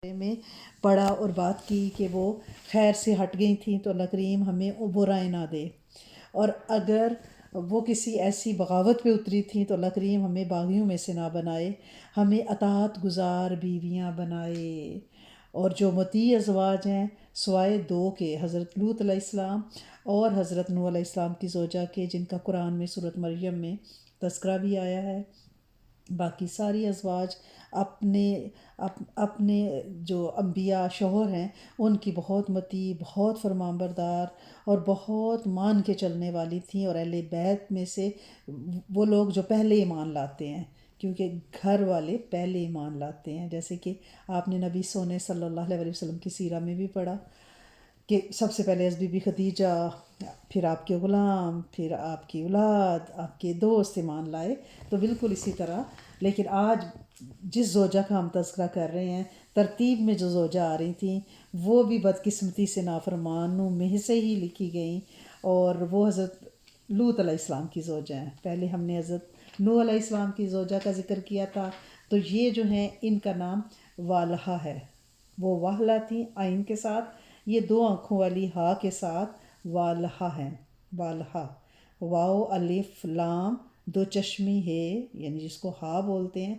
میں پڑھا اور بات کی کہ وہ خیر سے ہٹ گئی تھیں تو اللہ کریم ہمیں برائے نہ دے، اور اگر وہ کسی ایسی بغاوت پہ اتری تھیں تو اللہ کریم ہمیں باغیوں میں سے نہ بنائے، ہمیں اطاعت گزار بیویاں بنائے۔ اور جو مطیع ازواج ہیں سوائے دو کے، حضرت لوط علیہ السلام اور حضرت نوح علیہ السلام کی زوجہ کے، جن کا قرآن میں سورۃ مریم میں تذکرہ بھی آیا ہے، باقی ساری ازواج اپنے جو انبیاء شوہر ہیں ان کی بہت مطیع، بہت فرمانبردار اور بہت مان کے چلنے والی تھیں، اور اہل بیت میں سے وہ لوگ جو پہلے ایمان لاتے ہیں، کیونکہ گھر والے پہلے ایمان لاتے ہیں، جیسے کہ آپ نے نبی سونے صلی اللہ علیہ وسلم کی سیرہ میں بھی پڑھا کہ سب سے پہلے بی بی خدیجہ، پھر آپ کے غلام، پھر آپ کی اولاد، آپ کے دوست ایمان لائے۔ تو بالکل اسی طرح، لیکن آج جس زوجہ کا ہم تذکرہ کر رہے ہیں، ترتیب میں جو زوجہ آ رہی تھیں وہ بھی بدقسمتی سے نافرمانوں میں سے ہی لکھی گئیں، اور وہ حضرت لوط علیہ السلام کی زوجہ ہیں۔ پہلے ہم نے حضرت نوح علیہ السلام کی زوجہ کا ذکر کیا تھا، تو یہ جو ہیں ان کا نام والہا ہے، وہ واہلہ تھیں عین کے ساتھ، یہ دو آنکھوں والی ہا کے ساتھ والہا ہیں، والہا، واو الف لام دو چشمی ہے، یعنی جس کو ہا بولتے ہیں،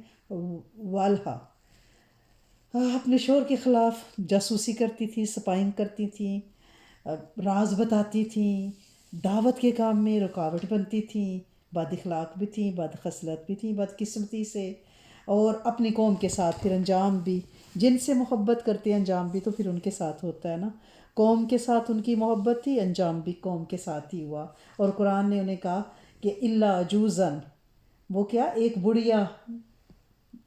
والہا۔ اپنے شوہر کے خلاف جاسوسی کرتی تھی، سپائنگ کرتی تھیں، راز بتاتی تھیں، دعوت کے کام میں رکاوٹ بنتی تھیں، بد اخلاق بھی تھیں، بد خصلت بھی تھیں بدقسمتی سے، اور اپنی قوم کے ساتھ پھر انجام بھی، جن سے محبت کرتے ہیں انجام بھی تو پھر ان کے ساتھ ہوتا ہے نا۔ قوم کے ساتھ ان کی محبت تھی، انجام بھی قوم کے ساتھ ہی ہوا، اور قرآن نے انہیں کہا کہ الا عجوزن، وہ کیا، ایک بڑھیا،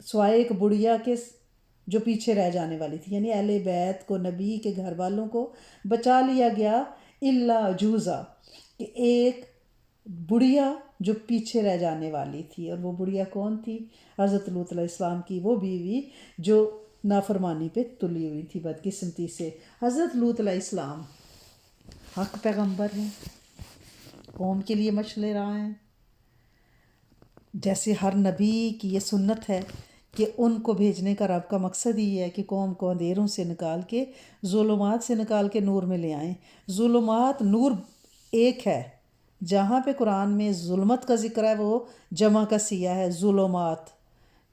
سوائے ایک بڑھیا کے جو پیچھے رہ جانے والی تھی، یعنی اہل بیت کو، نبی کے گھر والوں کو بچا لیا گیا الا عجوزا، کہ ایک بڑھیا جو پیچھے رہ جانے والی تھی، اور وہ بڑھیا کون تھی؟ حضرت لوط علیہ السلام کی وہ بیوی جو نافرمانی پہ تلی ہوئی تھی بدقسمتی سے۔ حضرت لوط علیہ السلام حق پیغمبر ہیں، قوم کے لیے مشعل راہ ہیں، جیسے ہر نبی کی یہ سنت ہے کہ ان کو بھیجنے کا رب کا مقصد ہی ہے کہ قوم کو اندھیروں سے نکال کے، ظلمات سے نکال کے نور میں لے آئیں۔ ظلمات نور ایک ہے، جہاں پہ قرآن میں ظلمت کا ذکر ہے وہ جمع کا سیغہ ہے، ظلمات،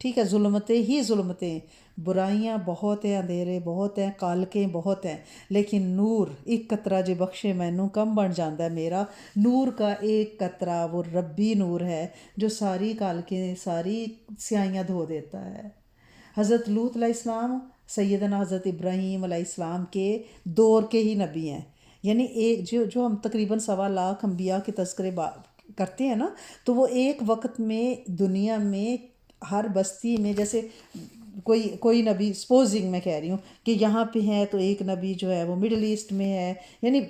ٹھیک ہے، ظلمتیں ہی ظلمتیں، برائیاں بہت ہیں، اندھیرے بہت ہیں، کالکیں بہت ہیں، لیکن نور ایک قطرہ جے بخشے مینوں کم بن جاندا ہے میرا، نور کا ایک قطرہ وہ ربی نور ہے جو ساری کالکیں، ساری سیاہیاں دھو دیتا ہے۔ حضرت لوط علیہ السلام سیدنا حضرت ابراہیم علیہ السلام کے دور کے ہی نبی ہیں، یعنی ایک جو ہم تقریباً 1.25 انبیاء کے تذکرے کرتے ہیں نا، تو وہ ایک وقت میں دنیا میں ہر بستی میں، جیسے کوئی نبی، سپوزنگ میں کہہ رہی ہوں کہ یہاں پہ ہے تو ایک نبی جو ہے وہ مڈل ایسٹ میں ہے، یعنی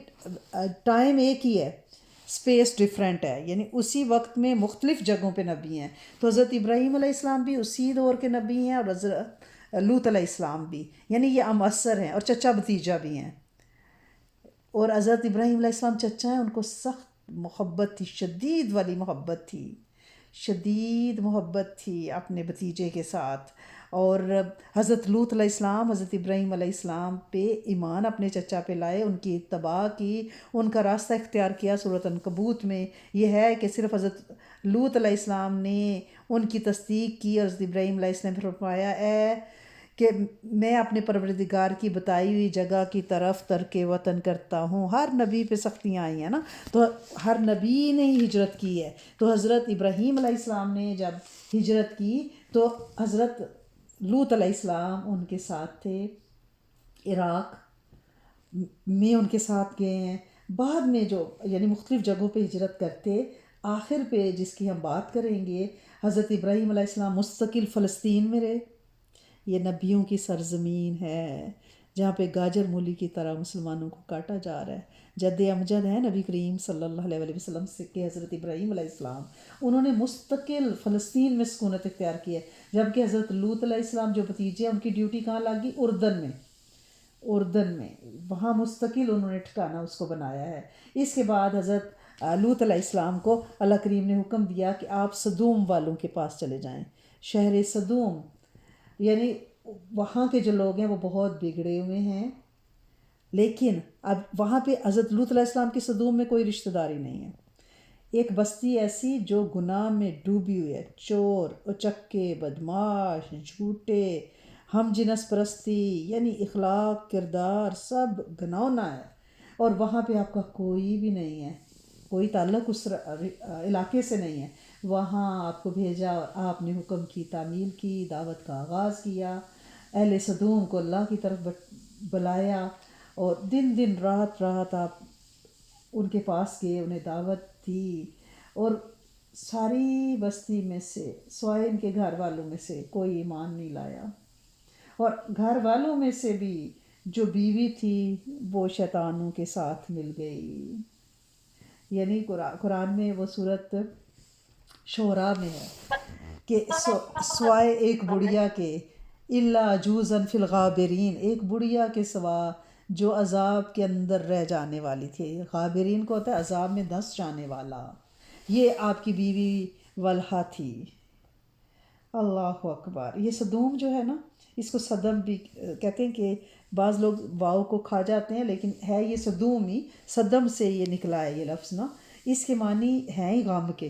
ٹائم ایک ہی ہے، اسپیس ڈیفرنٹ ہے، یعنی اسی وقت میں مختلف جگہوں پہ نبی ہیں۔ تو حضرت ابراہیم علیہ السلام بھی اسی دور کے نبی ہیں، اور حضرت لوط علیہ السلام بھی، یعنی یہ ام اثر ہیں اور چچا بھتیجا بھی ہیں۔ اور حضرت ابراہیم علیہ السلام چچا ہیں، ان کو سخت محبت تھی، شدید والی محبت تھی، شدید محبت تھی اپنے بھتیجے کے ساتھ۔ اور حضرت لوط علیہ السلام حضرت ابراہیم علیہ السلام پہ ایمان اپنے چچا پہ لائے، ان کی اتباع کی، ان کا راستہ اختیار کیا۔ سورۃ عنکبوت میں یہ ہے کہ صرف حضرت لوط علیہ السلام نے ان کی تصدیق کی، اور حضرت ابراہیم علیہ السلام نے فرمایا اے کہ میں اپنے پروردگار کی بتائی ہوئی جگہ کی طرف ترک وطن کرتا ہوں۔ ہر نبی پہ سختیاں آئی ہیں نا، تو ہر نبی نے ہی ہجرت کی ہے، تو حضرت ابراہیم علیہ السلام نے جب ہجرت کی تو حضرت لوط علیہ السلام ان کے ساتھ تھے، عراق میں ان کے ساتھ گئے ہیں، بعد میں جو یعنی مختلف جگہوں پہ ہجرت کرتے، آخر پہ جس کی ہم بات کریں گے، حضرت ابراہیم علیہ السلام مستقل فلسطین میں رہے۔ یہ نبیوں کی سرزمین ہے جہاں پہ گاجر مولی کی طرح مسلمانوں کو کاٹا جا رہا ہے۔ جد امجد ہے نبی کریم صلی اللہ علیہ وسلم سے کہ حضرت ابراہیم علیہ السلام، انہوں نے مستقل فلسطین میں سکونت اختیار کی ہے، جبکہ حضرت لوط علیہ السلام جو بھتیجے ہیں ان کی ڈیوٹی کہاں لگی؟ اردن میں، وہاں مستقل انہوں نے ٹھکانہ اس کو بنایا ہے۔ اس کے بعد حضرت لوط علیہ السلام کو اللہ کریم نے حکم دیا کہ آپ سدوم والوں کے پاس چلے جائیں، شہر سدوم، یعنی وہاں کے جو لوگ ہیں وہ بہت بگڑے ہوئے ہیں، لیکن اب وہاں پہ حضرت لوط علیہ السلام کی صدوم میں کوئی رشتہ داری نہیں ہے۔ ایک بستی ایسی جو گناہ میں ڈوبی ہوئی ہے، چور، اچکے، بدماش، جھوٹے، ہم جنس پرستی، یعنی اخلاق کردار سب گناؤنا ہے، اور وہاں پہ آپ کا کوئی بھی نہیں ہے، کوئی تعلق اس علاقے سے نہیں ہے۔ وہاں آپ کو بھیجا اور آپ نے حکم کی تعمیل کی، دعوت کا آغاز کیا، اہل صدوم کو اللہ کی طرف بلایا، اور دن دن رات رات آپ ان کے پاس گئے، انہیں دعوت دی، اور ساری بستی میں سے سوائے ان کے گھر والوں میں سے کوئی ایمان نہیں لایا، اور گھر والوں میں سے بھی جو بیوی تھی وہ شیطانوں کے ساتھ مل گئی۔ یعنی قرآن میں وہ صورت شعراء میں ہے کہ سوائے ایک بڑھیا کے، الا عجوزا فی الغابرین، ایک بڑھیا کے سوا جو عذاب کے اندر رہ جانے والی تھی۔ غابرین کو ہوتا ہے عذاب میں دھنس جانے والا، یہ آپ کی بیوی ولہا تھی۔ اللہ اکبر۔ یہ صدوم جو ہے نا، اس کو صدم بھی کہتے ہیں کہ بعض لوگ واؤ کو کھا جاتے ہیں، لیکن ہے یہ صدوم ہی، صدم سے یہ نکلا ہے یہ لفظ نا۔ اس کے معنی ہیں ہی غم کے،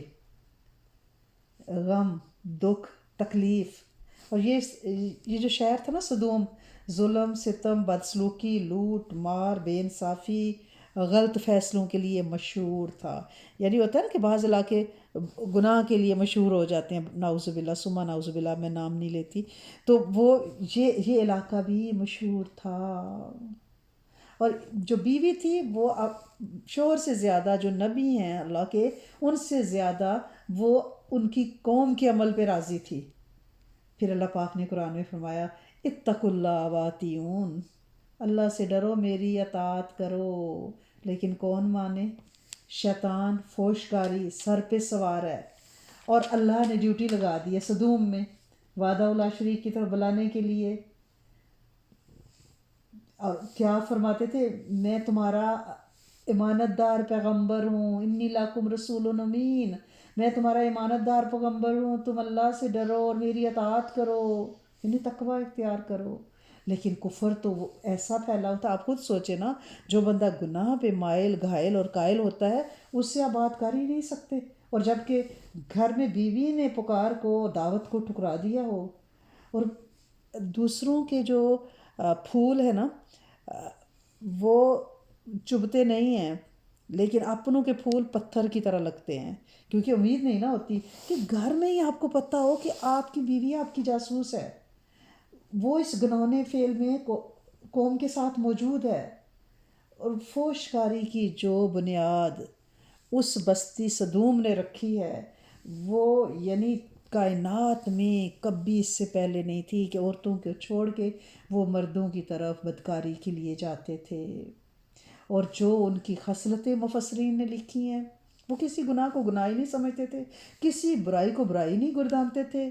غم، دکھ، تکلیف۔ اور یہ جو شہر تھا نا صدوم، ظلم، ستم، بدسلوکی، لوٹ مار، بے انصافی، غلط فیصلوں کے لیے مشہور تھا۔ یعنی ہوتا ہے نا کہ بعض علاقے گناہ کے لیے مشہور ہو جاتے ہیں، نعوذ باللہ ثم نعوذ باللہ، میں نام نہیں لیتی، تو وہ یہ علاقہ بھی مشہور تھا۔ اور جو بیوی تھی وہ شوہر سے زیادہ، جو نبی ہیں اللہ کے، ان سے زیادہ وہ ان کی قوم کے عمل پہ راضی تھی۔ پھر اللہ پاک نے قرآن میں فرمایا اتقوا اللہ واطیعون، اللہ سے ڈرو، میری اطاعت کرو، لیکن کون مانے؟ شیطان فوشکاری سر پہ سوار ہے، اور اللہ نے ڈیوٹی لگا دی ہے صدوم میں وعدہ الا شریک کی طرف بلانے کے لیے۔ اور کیا فرماتے تھے؟ میں تمہارا امانت دار پیغمبر ہوں، انی لاکم رسول امین، میں تمہارا امانت دار پیغمبر ہوں، تم اللہ سے ڈرو اور میری اطاعت کرو، یعنی تقوی اختیار کرو۔ لیکن کفر تو وہ ایسا پھیلا ہوتا، آپ خود سوچے نا، جو بندہ گناہ پہ مائل، گھائل اور قائل ہوتا ہے، اس سے آپ بات کر ہی نہیں سکتے، اور جب کہ گھر میں بیوی نے پکار کو، دعوت کو ٹھکرا دیا ہو، اور دوسروں کے جو پھول ہے نا وہ چبھتے نہیں ہیں، لیکن اپنوں کے پھول پتھر کی طرح لگتے ہیں، کیونکہ امید نہیں نا ہوتی کہ گھر میں ہی آپ کو پتہ ہو کہ آپ کی بیوی آپ کی جاسوس ہے، وہ اس گناہنے فعل میں قوم کے ساتھ موجود ہے۔ اور فوشکاری کی جو بنیاد اس بستی صدوم نے رکھی ہے، وہ یعنی کائنات میں کبھی اس سے پہلے نہیں تھی کہ عورتوں کو چھوڑ کے وہ مردوں کی طرف بدکاری کے لیے جاتے تھے۔ اور جو ان کی خصلتیں مفسرین نے لکھی ہیں، وہ کسی گناہ کو گناہ ہی نہیں سمجھتے تھے، کسی برائی کو برائی نہیں گردانتے تھے،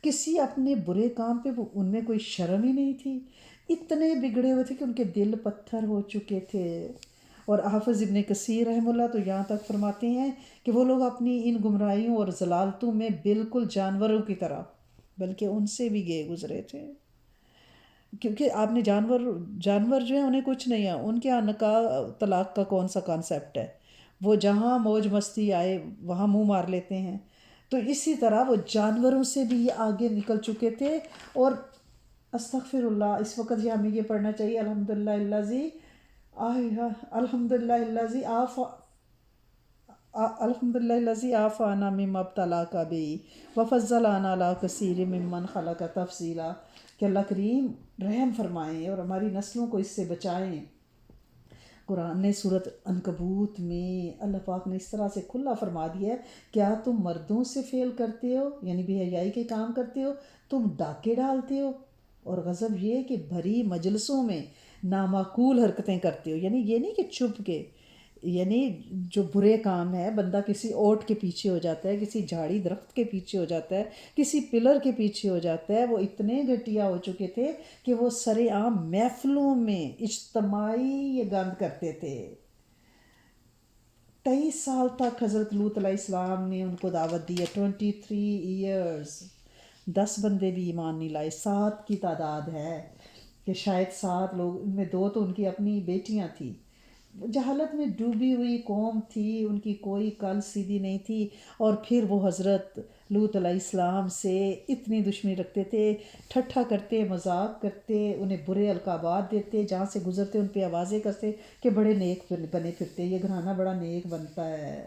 کسی اپنے برے کام پہ ان میں کوئی شرم ہی نہیں تھی، اتنے بگڑے ہوئے تھے کہ ان کے دل پتھر ہو چکے تھے۔ اور حافظ ابن کثیر رحمہ اللہ تو یہاں تک فرماتے ہیں کہ وہ لوگ اپنی ان گمراہیوں اور ضلالتوں میں بالکل جانوروں کی طرح، بلکہ ان سے بھی گئے گزرے تھے، کیونکہ آپ نے جانور جو ہیں انہیں کچھ نہیں ہے، ان کے یہاں نکاح طلاق کا کون سا کانسیپٹ ہے، وہ جہاں موج مستی آئے وہاں منہ مار لیتے ہیں۔ تو اسی طرح وہ جانوروں سے بھی آگے نکل چکے تھے۔ اور استغفر اللہ، اس وقت یہ ہمیں یہ پڑھنا چاہیے الحمدللہ الذی عافانا مما ابتلاک بہ وفضلنا علی کثیر ممن خلق تفضیلا، کہ اللہ کریم رحم فرمائیں اور ہماری نسلوں کو اس سے بچائیں۔ قرآن نے سورۃ عنکبوت میں اللہ پاک نے اس طرح سے کھلا فرما دیا ہے، کیا تم مردوں سے فعل کرتے ہو، یعنی بے حیائی کے کام کرتے ہو، تم ڈاکے ڈالتے ہو، اور غضب یہ کہ بھری مجلسوں میں نامعقول حرکتیں کرتے ہو، یعنی یہ نہیں کہ چھپ کے، یعنی جو برے کام ہے، بندہ کسی اوٹ کے پیچھے ہو جاتا ہے، کسی جھاڑی درخت کے پیچھے ہو جاتا ہے، کسی پلر کے پیچھے ہو جاتا ہے، وہ اتنے گھٹیا ہو چکے تھے کہ وہ سر عام محفلوں میں اجتماعی یہ گند کرتے تھے۔ 23 سال تک حضرت لوط علیہ السلام نے ان کو دعوت دی ہے، 23 ایئرز 10 بندے بھی ایمان نہیں لائے، 7 کی تعداد ہے کہ شاید 7 لوگ، ان میں 2 تو ان کی اپنی بیٹیاں تھیں، جہالت میں ڈوبی ہوئی قوم تھی، ان کی کوئی کل سیدھی نہیں تھی، اور پھر وہ حضرت لوط علیہ السلام سے اتنی دشمنی رکھتے تھے، ٹھٹھا کرتے، مذاق کرتے، انہیں برے القابات دیتے، جہاں سے گزرتے ان پہ آوازیں کرتے کہ بڑے نیک بنے پھرتے، یہ گھرانہ بڑا نیک بنتا ہے،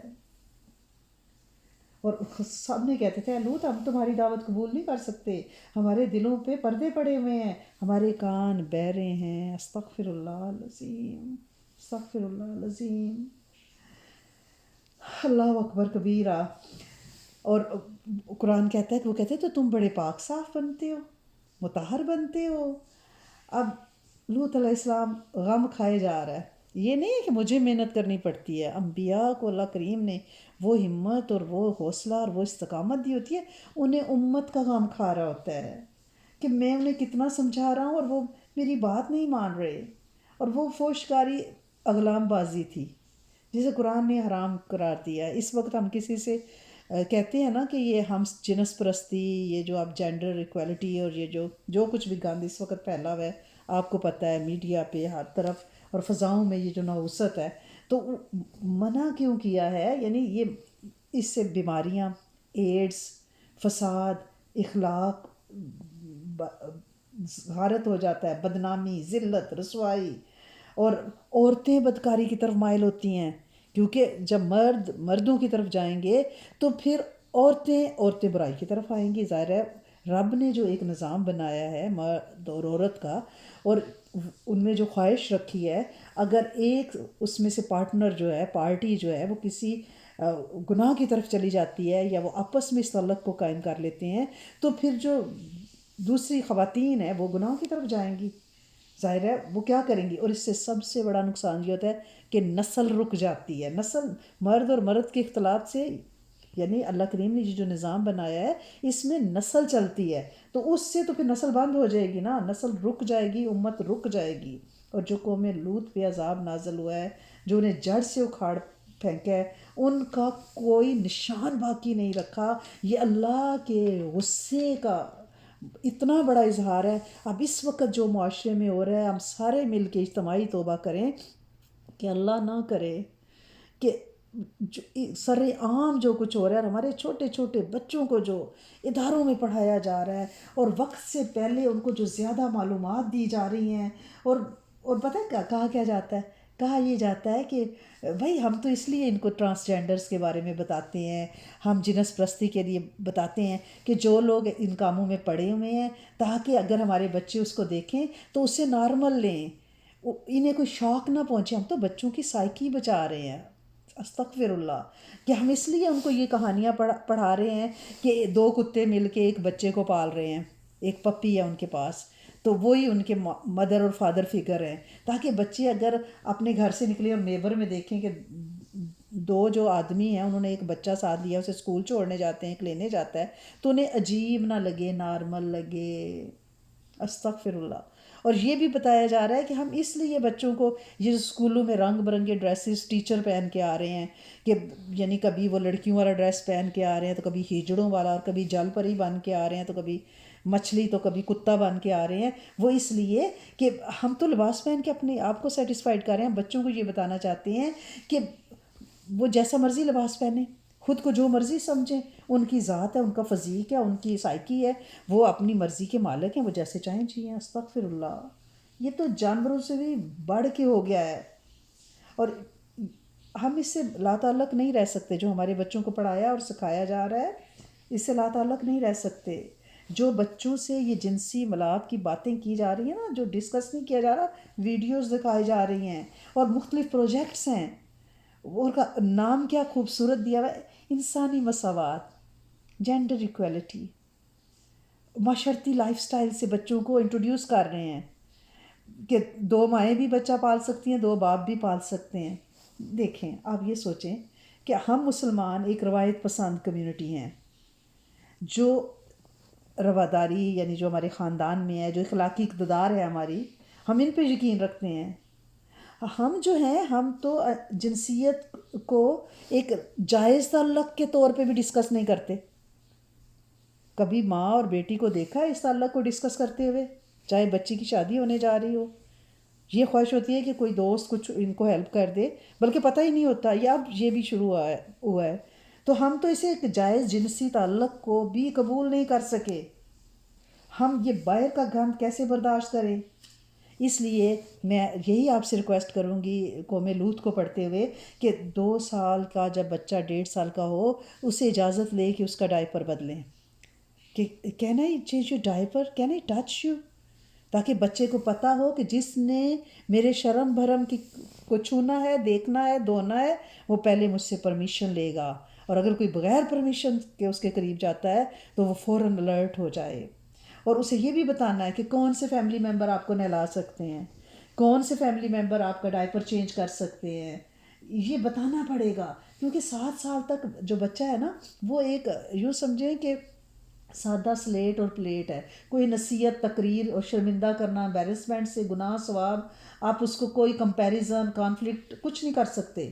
اور سب نے کہتے تھے لوط ہم تمہاری دعوت قبول نہیں کر سکتے، ہمارے دلوں پہ پردے پڑے ہوئے ہیں، ہمارے کان بہرے ہیں، استغفر اللہ العظیم، استغفر اللہ العظیم، اللہ اکبر کبیرہ۔ اور قرآن کہتا ہے کہ وہ کہتے ہیں تو تم بڑے پاک صاف بنتے ہو، مطہر بنتے ہو۔ اب لوط علیہ السلام غم کھائے جا رہا ہے، یہ نہیں ہے کہ مجھے محنت کرنی پڑتی ہے، انبیاء کو اللہ کریم نے وہ ہمت اور وہ حوصلہ اور وہ استقامت دی ہوتی ہے، انہیں امت کا غم کھا رہا ہوتا ہے کہ میں انہیں کتنا سمجھا رہا ہوں اور وہ میری بات نہیں مان رہے، اور وہ فوشکاری اغلام بازی تھی جسے قرآن نے حرام قرار دیا ہے۔ اس وقت ہم کسی سے کہتے ہیں نا کہ یہ ہم جنس پرستی، یہ جو اب جینڈر ایکویلٹی اور یہ جو کچھ بھی گند اس وقت پھیلا ہوا ہے، آپ کو پتہ ہے میڈیا پہ ہر طرف اور فضاؤں میں یہ جو نحوست ہے، تو منع کیوں کیا ہے؟ یعنی یہ اس سے بیماریاں، ایڈز، فساد، اخلاق غارت ہو جاتا ہے، بدنامی، ذلت، رسوائی، اور عورتیں بدکاری کی طرف مائل ہوتی ہیں، کیونکہ جب مرد مردوں کی طرف جائیں گے تو پھر عورتیں برائی کی طرف آئیں گی۔ ظاہر ہے رب نے جو ایک نظام بنایا ہے مرد اور عورت کا، اور ان میں جو خواہش رکھی ہے، اگر ایک اس میں سے پارٹنر جو ہے، پارٹی جو ہے، وہ کسی گناہ کی طرف چلی جاتی ہے یا وہ آپس میں اس تعلق کو قائم کر لیتے ہیں، تو پھر جو دوسری خواتین ہیں وہ گناہ کی طرف جائیں گی، ظاہر ہے وہ کیا کریں گی، اور اس سے سب سے بڑا نقصان یہ ہوتا ہے کہ نسل رک جاتی ہے، نسل مرد اور مرد کے اختلاط سے، یعنی اللہ کریم نے جو نظام بنایا ہے اس میں نسل چلتی ہے، تو اس سے تو پھر نسل بند ہو جائے گی نا، نسل رک جائے گی، امت رک جائے گی۔ اور جو قوم لوط پہ عذاب نازل ہوا ہے، جو انہیں جڑ سے اکھاڑ پھینکا ہے، ان کا کوئی نشان باقی نہیں رکھا، یہ اللہ کے غصے کا اتنا بڑا اظہار ہے۔ اب اس وقت جو معاشرے میں ہو رہا ہے، ہم سارے مل کے اجتماعی توبہ کریں کہ اللہ نہ کرے کہ سر عام جو کچھ ہو رہا ہے، ہمارے چھوٹے چھوٹے بچوں کو جو اداروں میں پڑھایا جا رہا ہے، اور وقت سے پہلے ان کو جو زیادہ معلومات دی جا رہی ہیں، اور پتہ ہے کہا کیا جاتا ہے؟ کہا یہ جاتا ہے کہ بھائی ہم تو اس لیے ان کو ٹرانسجینڈرز کے بارے میں بتاتے ہیں، ہم جنس پرستی کے لیے بتاتے ہیں کہ جو لوگ ان کاموں میں پڑے ہوئے ہیں، تاکہ اگر ہمارے بچے اس کو دیکھیں تو اسے نارمل لیں، انہیں کوئی شوق نہ پہنچے۔ ہم تو بچوں کی سائیکی بچا رہے ہیں، استغفر اللہ، کہ ہم اس لیے ان کو یہ کہانیاں پڑھا رہے ہیں کہ 2 کتے مل کے ایک بچے کو پال رہے ہیں، ایک پپی ہے ان کے پاس، تو وہی ان کے مدر اور فادر فگر ہیں، تاکہ بچے اگر اپنے گھر سے نکلے اور نیبر میں دیکھیں کہ 2 جو آدمی ہیں انہوں نے ایک بچہ ساتھ لیا، اسے اسکول چھوڑنے جاتے ہیں، ایک لینے جاتا ہے، تو انہیں عجیب نہ لگے، نارمل لگے، استغفر اللہ۔ اور یہ بھی بتایا جا رہا ہے کہ ہم اس لیے بچوں کو یہ اسکولوں میں رنگ برنگے ڈریسز ٹیچر پہن کے آ رہے ہیں، کہ یعنی کبھی وہ لڑکیوں والا ڈریس پہن کے آ رہے ہیں، تو کبھی ہیجڑوں والا، اور کبھی جل پری بن کے آ رہے ہیں، تو کبھی مچھلی، تو کبھی کتا بن کے آ رہے ہیں، وہ اس لیے کہ ہم تو لباس پہن کے اپنے آپ کو سیٹسفائیڈ کر رہے ہیں، بچوں کو یہ بتانا چاہتے ہیں کہ وہ جیسا مرضی لباس پہنیں، خود کو جو مرضی سمجھیں، ان کی ذات ہے، ان کا فزیک ہے، ان کی سائیکی ہے، وہ اپنی مرضی کے مالک ہیں، وہ جیسے چاہیں جئیں۔ استغفر اللہ، یہ تو جانوروں سے بھی بڑھ کے ہو گیا ہے، اور ہم اس سے لا تعلق نہیں رہ سکتے۔ جو ہمارے بچوں کو پڑھایا اور سکھایا جا رہا ہے، اس سے لا تعلق نہیں رہ سکتے۔ جو بچوں سے یہ جنسی ملاپ کی باتیں کی جا رہی ہیں نا، جو ڈسکس نہیں کیا جا رہا، ویڈیوز دکھائی جا رہی ہیں، اور مختلف پروجیکٹس ہیں، اور کا نام کیا خوبصورت دیا ہوا ہے، انسانی مساوات، جینڈر ایکویلٹی، معاشرتی لائف سٹائل سے بچوں کو انٹروڈیوس کر رہے ہیں کہ 2 مائیں بھی بچہ پال سکتی ہیں، 2 باپ بھی پال سکتے ہیں۔ دیکھیں آپ یہ سوچیں کہ ہم مسلمان ایک روایت پسند کمیونٹی ہیں، جو رواداری، یعنی جو ہمارے خاندان میں ہے، جو اخلاقی اقتدار ہے ہماری، ہم ان پہ یقین رکھتے ہیں۔ ہم جو ہیں، ہم تو جنسیت کو ایک جائز تعلق کے طور پہ بھی ڈسکس نہیں کرتے، کبھی ماں اور بیٹی کو دیکھا ہے اس تعلق کو ڈسکس کرتے ہوئے؟ چاہے بچی کی شادی ہونے جا رہی ہو، یہ خواہش ہوتی ہے کہ کوئی دوست کچھ ان کو ہیلپ کر دے، بلکہ پتہ ہی نہیں ہوتا، یا اب یہ بھی شروع ہوا ہے۔ تو ہم تو اسے ایک جائز جنسی تعلق کو بھی قبول نہیں کر سکے، ہم یہ باہر کا گند کیسے برداشت کریں؟ اس لیے میں یہی آپ سے ریکویسٹ کروں گی قوم لوط کو پڑھتے ہوئے کہ 2 سال کا جب بچہ 1.5 سال کا ہو، اسے اجازت لے کہ اس کا ڈائپر بدلیں، کہ can I change your diaper, can I touch you, تاکہ بچے کو پتہ ہو کہ جس نے میرے شرم بھرم کو چھونا ہے، دیکھنا ہے، دھونا ہے، وہ پہلے مجھ سے پرمیشن لے گا، اور اگر کوئی بغیر پرمیشن کے اس کے قریب جاتا ہے تو وہ فوراً الرٹ ہو جائے۔ اور اسے یہ بھی بتانا ہے کہ کون سے فیملی ممبر آپ کو نہلا سکتے ہیں، کون سے فیملی ممبر آپ کا ڈائپر چینج کر سکتے ہیں، یہ بتانا پڑے گا، کیونکہ 7 سال تک جو بچہ ہے نا، وہ ایک یوں سمجھیں کہ سادہ سلیٹ اور پلیٹ ہے، کوئی نصیحت، تقریر اور شرمندہ کرنا، امبیرسمنٹ سے گناہ ثواب، آپ اس کو کوئی کمپیریزن، کانفلکٹ کچھ نہیں کر سکتے۔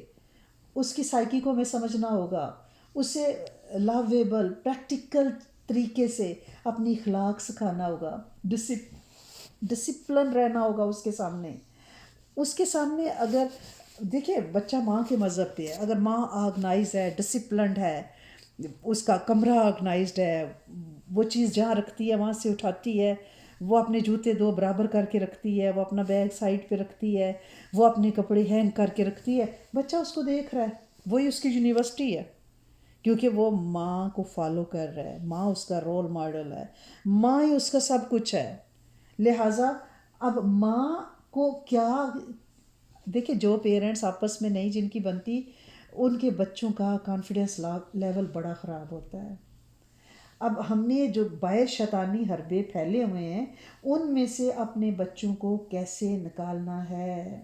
اس کی سائیکی کو ہمیں سمجھنا ہوگا، اسے لاویبل پریکٹیکل طریقے سے اپنی اخلاق سکھانا ہوگا، ڈسپلن رہنا ہوگا اس کے سامنے اگر دیکھیں بچہ ماں کے مذہب پہ ہے، اگر ماں آرگنائز ہے، ڈسپلنڈ ہے، اس کا کمرہ آرگنائزڈ ہے، وہ چیز جہاں رکھتی ہے وہاں سے اٹھاتی ہے، وہ اپنے جوتے 2 برابر کر کے رکھتی ہے، وہ اپنا بیگ سائڈ پہ رکھتی ہے، وہ اپنے کپڑے ہینگ کر کے رکھتی ہے، بچہ اس کو دیکھ رہا ہے، وہی اس کی یونیورسٹی ہے، کیونکہ وہ ماں کو فالو کر رہا ہے، ماں اس کا رول ماڈل ہے، ماں ہی اس کا سب کچھ ہے۔ لہٰذا اب ماں کو کیا، دیکھیں جو پیرنٹس آپس میں نہیں جن کی بنتی، ان کے بچوں کا کانفیڈنس لیول بڑا خراب ہوتا ہے۔ اب ہم نے جو باہر شیطانی حربے پھیلے ہوئے ہیں، ان میں سے اپنے بچوں کو کیسے نکالنا ہے؟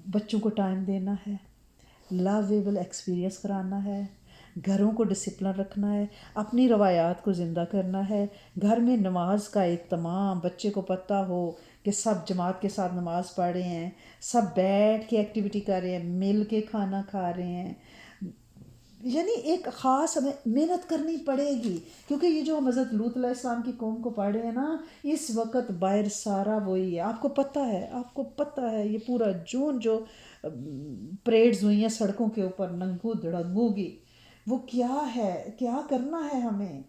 بچوں کو ٹائم دینا ہے، لاویبل ایکسپیرینس کرانا ہے، گھروں کو ڈسپلن رکھنا ہے، اپنی روایات کو زندہ کرنا ہے، گھر میں نماز کا اہتمام، بچے کو پتہ ہو کہ سب جماعت کے ساتھ نماز پڑھ رہے ہیں، سب بیٹھ کے ایکٹیویٹی کر رہے ہیں، مل کے کھانا کھا رہے ہیں، یعنی ایک خاص ہمیں محنت کرنی پڑے گی، کیونکہ یہ جو ہم حضرت لوط علیہ السلام کی قوم کو پڑھ رہے ہیں نا، اس وقت باہر سارا وہی ہے، آپ کو پتہ ہے یہ پورا جون جو پریڈز ہوئی ہیں سڑکوں کے اوپر ننگو دڑنگوں کی، وہ کیا ہے، کیا کرنا ہے ہمیں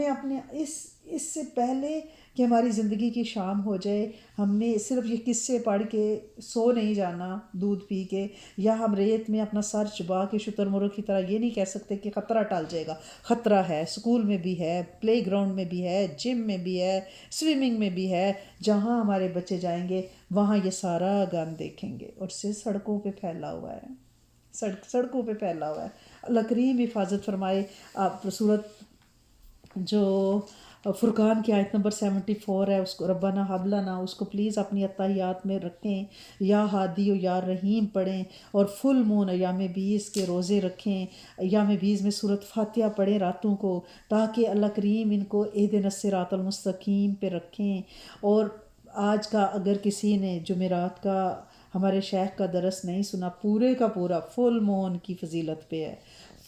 اپنے اس سے پہلے کہ ہماری زندگی کی شام ہو جائے، ہمیں صرف یہ قصے پڑھ کے سو نہیں جانا دودھ پی کے، یا ہم ریت میں اپنا سر چبا کے شتر مرغ کی طرح یہ نہیں کہہ سکتے کہ خطرہ ٹل جائے گا۔ خطرہ ہے، سکول میں بھی ہے، پلے گراؤنڈ میں بھی ہے، جم میں بھی ہے، سوئمنگ میں بھی ہے، جہاں ہمارے بچے جائیں گے وہاں یہ سارا گند دیکھیں گے، اور سے سڑکوں پہ پھیلا ہوا ہے، سڑکوں پہ پھیلا ہوا ہے۔ اللہ کریم حفاظت فرمائے۔ آپ صورت جو فرقان کی آیت نمبر 74 ہے، اس کو ربنا حب لنا، اس کو پلیز اپنی اتحیات میں رکھیں، یا ہادی و یا رحیم پڑھیں، اور فل مون ایام 20 کے روزے رکھیں، ایام 20 میں سورۃ فاتحہ پڑھیں راتوں کو، تاکہ اللہ کریم ان کو اہدنا الصراط المستقیم پہ رکھیں۔ اور آج کا اگر کسی نے جمعرات کا ہمارے شیخ کا درس نہیں سنا، پورے کا پورا فل مون کی فضیلت پہ ہے،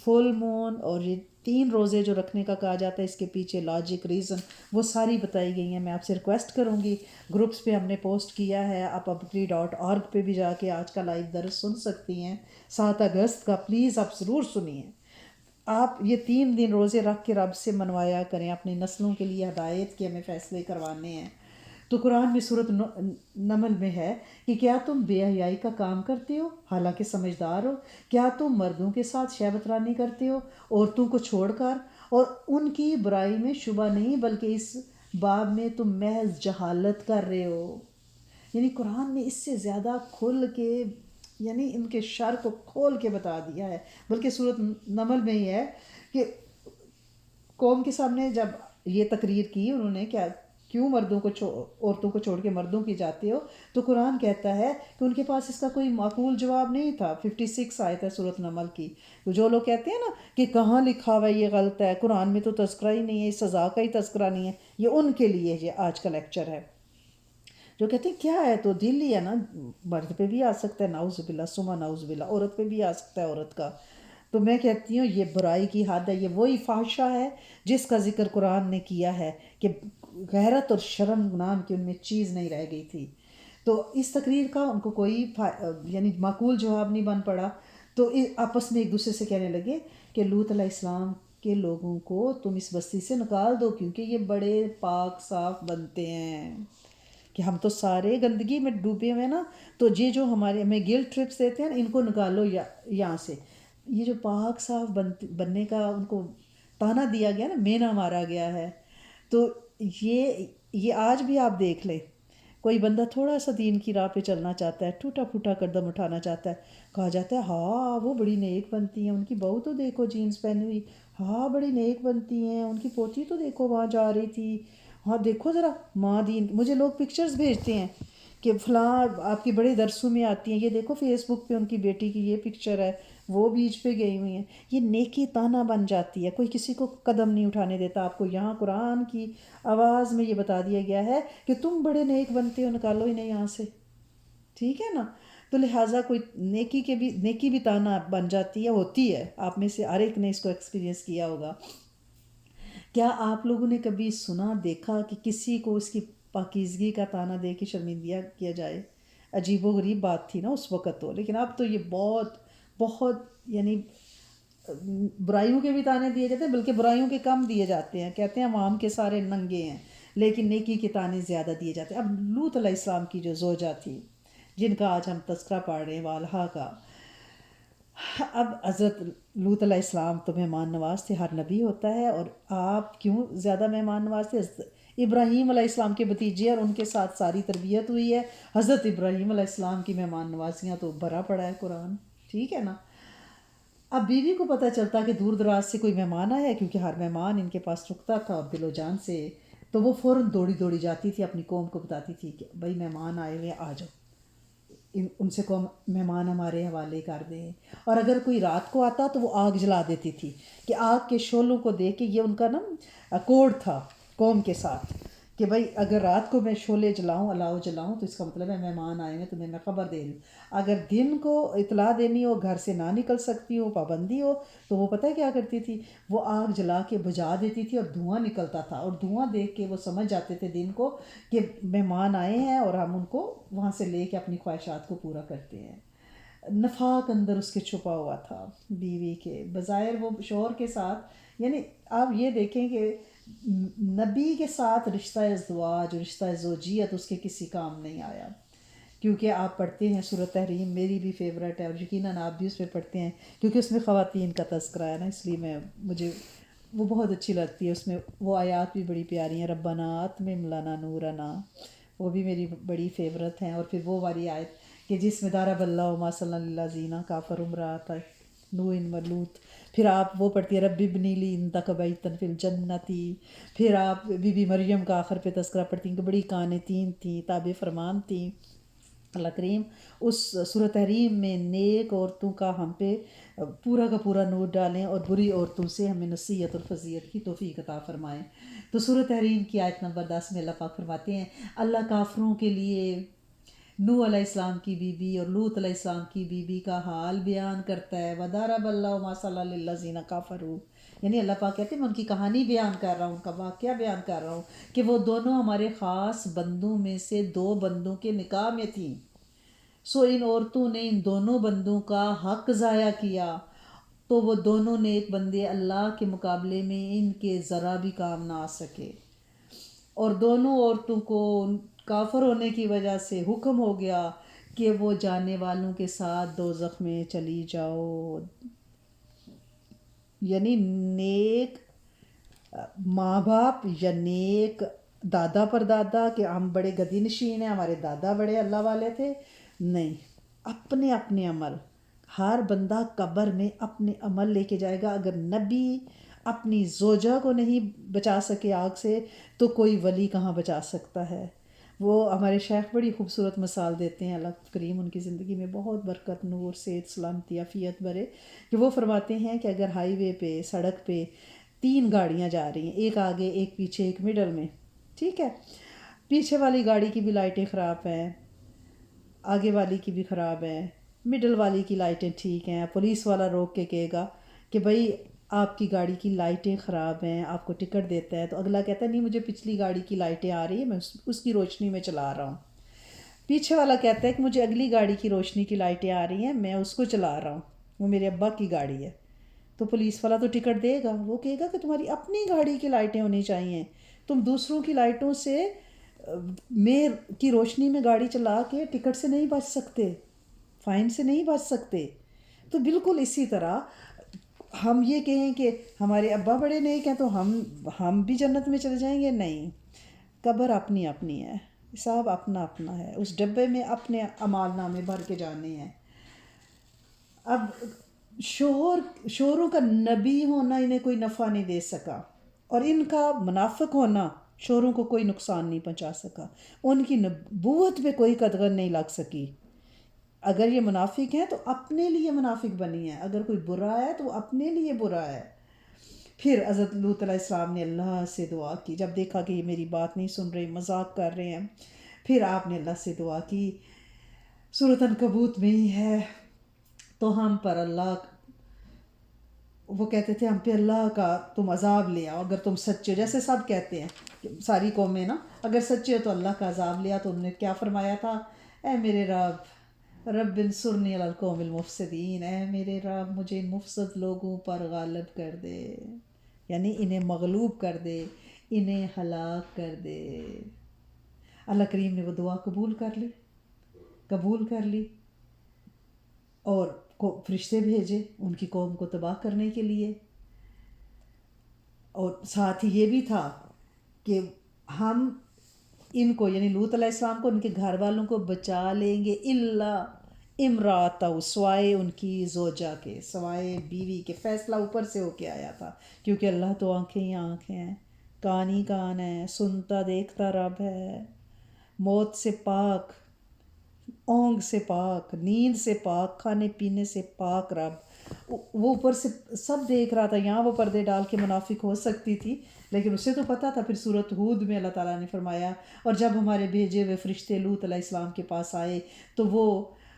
فل مون، اور یہ 3 روزے جو رکھنے کا کہا جاتا ہے، اس کے پیچھے لاجک ریزن وہ ساری بتائی گئی ہیں۔ میں آپ سے ریکویسٹ کروں گی، گروپس پہ ہم نے پوسٹ کیا ہے، آپ upgree.org پہ بھی جا کے آج کا لائیو درس سن سکتی ہیں، 7 اگست کا، پلیز آپ ضرور سنیے۔ آپ یہ 3 دن روزے رکھ کے رب سے منوایا کریں، اپنی نسلوں کے لیے ہدایت کے ہمیں فیصلے کروانے ہیں۔ تو قرآن میں سورۃ نمل میں ہے کہ کیا تم بے حیائی کا کام کرتے ہو حالانکہ سمجھدار ہو؟ کیا تم مردوں کے ساتھ شہوت رانی کرتے ہو عورتوں کو چھوڑ کر؟ اور ان کی برائی میں شبہ نہیں، بلکہ اس باب میں تم محض جہالت کر رہے ہو۔ یعنی قرآن نے اس سے زیادہ کھل کے، یعنی ان کے شر کو کھول کے بتا دیا ہے۔ بلکہ سورۃ نمل میں ہی ہے کہ قوم کے سامنے جب یہ تقریر کی انہوں نے کیوں عورتوں کو چھوڑ کے مردوں کی جاتے ہو، تو قرآن کہتا ہے کہ ان کے پاس اس کا کوئی معقول جواب نہیں تھا۔ 56 آیت ہے سورۃ نمل کی۔ جو لوگ کہتے ہیں نا کہ کہاں لکھا ہوا ہے یہ غلط ہے، قرآن میں تو تذکرہ ہی نہیں ہے، سزا کا ہی تذکرہ نہیں ہے، یہ ان کے لیے یہ آج کا لیکچر ہے۔ جو کہتے ہیں کیا ہے، تو دل ہی ہے نا، مرد پہ بھی آ سکتا ہے، نعوذ باللہ ثم نعوذ باللہ، عورت پہ بھی آ سکتا ہے عورت کا۔ تو میں کہتی ہوں یہ برائی کی حد ہے، یہ وہی فحشہ ہے جس کا ذکر قرآن نے کیا ہے کہ غیرت اور شرم نام کی ان میں چیز نہیں رہ گئی تھی۔ تو اس تقریر کا ان کو کوئی یعنی معقول جواب نہیں بن پڑا، تو آپس میں ایک دوسرے سے کہنے لگے کہ لوط علیہ السلام کے لوگوں کو تم اس بستی سے نکال دو کیونکہ یہ بڑے پاک صاف بنتے ہیں، کہ ہم تو سارے گندگی میں ڈوبے ہوئے ہیں نا، تو یہ جو ہمارے ہمیں گلٹ ٹرپس دیتے ہیں نا ان کو نکالو یہاں سے۔ یہ جو پاک صاف بننے کا ان کو تانا دیا گیا نا، مینا مارا گیا ہے، تو یہ آج بھی آپ دیکھ لیں، کوئی بندہ تھوڑا سا دین کی راہ پہ چلنا چاہتا ہے، ٹوٹا پھوٹا قدم اٹھانا چاہتا ہے، کہا جاتا ہے ہاں وہ بڑی نیک بنتی ہیں، ان کی بہو تو دیکھو جینس پہنی ہوئی، ہاں بڑی نیک بنتی ہیں، ان کی پوتی تو دیکھو وہاں جا رہی تھی، ہاں دیکھو ذرا ماں دین۔ مجھے لوگ پکچرز بھیجتے ہیں کہ فلاں آپ کی بڑے درسوں میں آتی ہیں، یہ دیکھو فیس بک پہ ان کی بیٹی کی یہ پکچر ہے، وہ بیچ پہ گئی ہوئی ہیں۔ یہ نیکی تانا بن جاتی ہے، کوئی کسی کو قدم نہیں اٹھانے دیتا۔ آپ کو یہاں قرآن کی آواز میں یہ بتا دیا گیا ہے کہ تم بڑے نیک بنتے ہو، نکالو انہیں یہاں سے، ٹھیک ہے نا؟ تو لہٰذا کوئی نیکی بھی تانا بن جاتی ہے، ہوتی ہے، آپ میں سے ہر ایک نے اس کو ایکسپیرینس کیا ہوگا۔ کیا آپ لوگوں نے کبھی سنا دیکھا کہ کسی کو اس کی پاکیزگی کا تانا دے کے شرمندہ کیا جائے؟ عجیب و غریب بات تھی نا اس وقت تو، لیکن اب تو یہ بہت بہت یعنی برائیوں کے بھی تانے دیے جاتے ہیں، بلکہ برائیوں کے کم دیے جاتے ہیں، کہتے ہیں عوام کے سارے ننگے ہیں، لیکن نیکی کے تانے زیادہ دیے جاتے ہیں۔ اب لوط علیہ السلام کی جو زوجہ تھی جن کا آج ہم تذکرہ پڑھ رہے ہیں والہا کا، اب حضرت لوط علیہ السلام تو مہمان نواز تھے، ہر نبی ہوتا ہے، اور آپ کیوں زیادہ مہمان نواز تھے؟ حضرت ابراہیم علیہ السلام کے بھتیجے اور ان کے ساتھ ساری تربیت ہوئی ہے، حضرت ابراہیم علیہ السلام کی مہمان نوازیاں تو بھرا پڑا ہے قرآن، ٹھیک ہے نا؟ اب بیوی کو پتہ چلتا کہ دور دراز سے کوئی مہمان آیا ہے، کیونکہ ہر مہمان ان کے پاس رکتا تھا اور دل و جان سے، تو وہ فوراً دوڑی دوڑی جاتی تھی، اپنی قوم کو بتاتی تھی کہ بھائی مہمان آئے ہوئے، آ جاؤ، ان سے قوم مہمان ہمارے حوالے کر دیں۔ اور اگر کوئی رات کو آتا تو وہ آگ جلا دیتی تھی کہ آگ کے شعلوں کو دیکھ کے، یہ ان کا نا کوڈ تھا قوم کے ساتھ کہ بھائی اگر رات کو میں شعلے جلاؤں، الاؤ جلاؤں، تو اس کا مطلب ہے مہمان آئے ہیں، تمہیں میں خبر دے رہی ہوں۔ اگر دن کو اطلاع دینی ہو، گھر سے نہ نکل سکتی ہو، پابندی ہو، تو وہ پتہ ہے کیا کرتی تھی؟ وہ آگ جلا کے بجھا دیتی تھی اور دھواں نکلتا تھا، اور دھواں دیکھ کے وہ سمجھ جاتے تھے دن کو کہ مہمان آئے ہیں اور ہم ان کو وہاں سے لے کے اپنی خواہشات کو پورا کرتے ہیں۔ نفاق اندر اس کے چھپا ہوا تھا بیوی کے، بظاہر وہ شوہر کے ساتھ، یعنی آپ یہ دیکھیں کہ نبی کے ساتھ رشتہ ازدواج، رشتہ زوجیت اس کے کسی کام نہیں آیا، کیونکہ آپ پڑھتے ہیں سورۃ تحریم، میری بھی فیوریٹ ہے اور یقیناً آپ بھی اس پہ پڑھتے ہیں کیونکہ اس میں خواتین کا تذکرہ ہے نا، اس لیے مجھے وہ بہت اچھی لگتی ہے، اس میں وہ آیات بھی بڑی پیاری ہیں، ربنا اتمم لنا نورنا، وہ بھی میری بڑی فیورٹ ہیں۔ اور پھر وہ والی آیت کہ جس میں ضرب اللہ ما صلی اللہ زینہ کافر امرأۃ نوح و لوط، پھر آپ وہ پڑھتی ہے رب ابنی لی عندک بیتا فی الجنتی، پھر آپ بی بی مریم کا آخر پہ تذکرہ پڑھتی ہیں کہ بڑی قانتین تھیں، تابع فرمان تھیں۔ اللہ کریم اس سورۃ تحریم میں نیک عورتوں کا ہم پہ پورا کا پورا نور ڈالیں اور بری عورتوں سے ہمیں نصیحت اور فضیلت کی توفیق عطا فرمائیں۔ تو سورۃ تحریم کی آیت نمبر 10 میں اللہ پاک فرماتے ہیں، اللہ کافروں کے لیے نوح علیہ السلام کی بیوی اور لوط علیہ السلام کی بیوی کا حال بیان کرتا ہے، وَضَرَبَ اللَّهُ مَثَلًا لِلَّذِينَ كَفَرُوا، یعنی اللہ پاک کہتے ہیں میں ان کی کہانی بیان کر رہا ہوں، ان کا واقعہ بیان کر رہا ہوں کہ وہ دونوں ہمارے خاص بندوں میں سے دو بندوں کے نکاح میں تھیں، سو ان عورتوں نے ان دونوں بندوں کا حق ضائع کیا، تو وہ دونوں نیک بندے اللہ کے مقابلے میں ان کے ذرا بھی کام نہ آ سکے، اور دونوں عورتوں کو کافر ہونے کی وجہ سے حکم ہو گیا کہ وہ جانے والوں کے ساتھ دوزخ میں چلی جاؤ۔ یعنی نیک ماں باپ یا نیک دادا پر دادا کہ ہم بڑے گدی نشین ہیں، ہمارے دادا بڑے اللہ والے تھے، نہیں، اپنے اپنے عمل، ہر بندہ قبر میں اپنے عمل لے کے جائے گا۔ اگر نبی اپنی زوجہ کو نہیں بچا سکے آگ سے تو کوئی ولی کہاں بچا سکتا ہے؟ وہ ہمارے شیخ بڑی خوبصورت مثال دیتے ہیں، اللہ کریم ان کی زندگی میں بہت برکت، نور، صحت، سلامتی، عافیت بھرے، کہ وہ فرماتے ہیں کہ اگر ہائی وے پہ، سڑک پہ 3 گاڑیاں جا رہی ہیں، ایک آگے، ایک پیچھے، ایک مڈل میں، ٹھیک ہے، پیچھے والی گاڑی کی بھی لائٹیں خراب ہیں، آگے والی کی بھی خراب ہیں، مڈل والی کی لائٹیں ٹھیک ہیں، پولیس والا روک کے کہے گا کہ بھائی آپ کی گاڑی کی لائٹیں خراب ہیں، آپ کو ٹکٹ دیتا ہے، تو اگلا کہتا ہے نہیں مجھے پچھلی گاڑی کی لائٹیں آ رہی ہیں، میں اس کی روشنی میں چلا رہا ہوں۔ پیچھے والا کہتا ہے کہ مجھے اگلی گاڑی کی روشنی کی لائٹیں آ رہی ہیں، میں اس کو چلا رہا ہوں، وہ میرے ابا کی گاڑی ہے۔ تو پولیس والا تو ٹکٹ دے گا، وہ کہے گا کہ تمہاری اپنی گاڑی کی لائٹیں ہونی چاہیے، تم دوسروں کی لائٹوں سے میں کی روشنی میں گاڑی چلا کے ٹکٹ سے نہیں بچ سکتے، فائن سے نہیں بچ سکتے۔ تو بالکل اسی طرح ہم یہ کہیں کہ ہمارے ابا بڑے نیک ہیں تو ہم بھی جنت میں چلے جائیں گے، نہیں، قبر اپنی اپنی ہے، حساب اپنا اپنا ہے، اس ڈبے میں اپنے اعمال نامے بھر کے جانے ہیں۔ اب شوہروں کا نبی ہونا انہیں کوئی نفع نہیں دے سکا، اور ان کا منافق ہونا شوہروں کو کوئی نقصان نہیں پہنچا سکا، ان کی نبوت پہ کوئی قدغن نہیں لگ سکی۔ اگر یہ منافق ہیں تو اپنے لیے منافق بنی ہے، اگر کوئی برا ہے تو وہ اپنے لیے برا ہے۔ پھر حضرت لوط علیہ السلام نے اللہ سے دعا کی، جب دیکھا کہ یہ میری بات نہیں سن رہے، مذاق کر رہے ہیں، پھر آپ نے اللہ سے دعا کی، سورۃ عنکبوت میں ہی ہے، تو ہم پر اللہ، وہ کہتے تھے ہم پہ اللہ کا تم عذاب لے آؤ اگر تم سچے ہو، جیسے سب کہتے ہیں کہ ساری قومیں نا اگر سچے ہو تو اللہ کا عذاب لیا، تو انہوں نے کیا فرمایا تھا؟ اے میرے رب انصرنی علی القوم المفسدین، اے میرے رب مجھے ان مفسد لوگوں پر غالب کر دے، یعنی انہیں مغلوب کر دے، انہیں ہلاک کر دے۔ اللہ کریم نے وہ دعا قبول کر لی اور فرشتے بھیجے ان کی قوم کو تباہ کرنے کے لیے، اور ساتھ ہی یہ بھی تھا کہ ہم ان کو یعنی لوط علیہ السلام کو ان کے گھر والوں کو بچا لیں گے، الا امراتہ، سوائے ان کی زوجہ کے، سوائے بیوی کے۔ فیصلہ اوپر سے ہو کے آیا تھا، کیونکہ اللہ تو آنکھیں ہی آنکھیں ہیں، کان ہی کان ہے، سنتا دیکھتا رب ہے، موت سے پاک، اونگ سے پاک، نیند سے پاک، کھانے پینے سے پاک رب، وہ اوپر سے سب دیکھ رہا تھا۔ یہاں وہ پردے ڈال کے منافق ہو سکتی تھی، لیکن اسے تو پتہ تھا۔ پھر سورۃ ہود میں اللہ تعالیٰ نے فرمایا اور جب ہمارے بھیجے ہوئے فرشتے لوط علیہ السلام کے پاس آئے تو وہ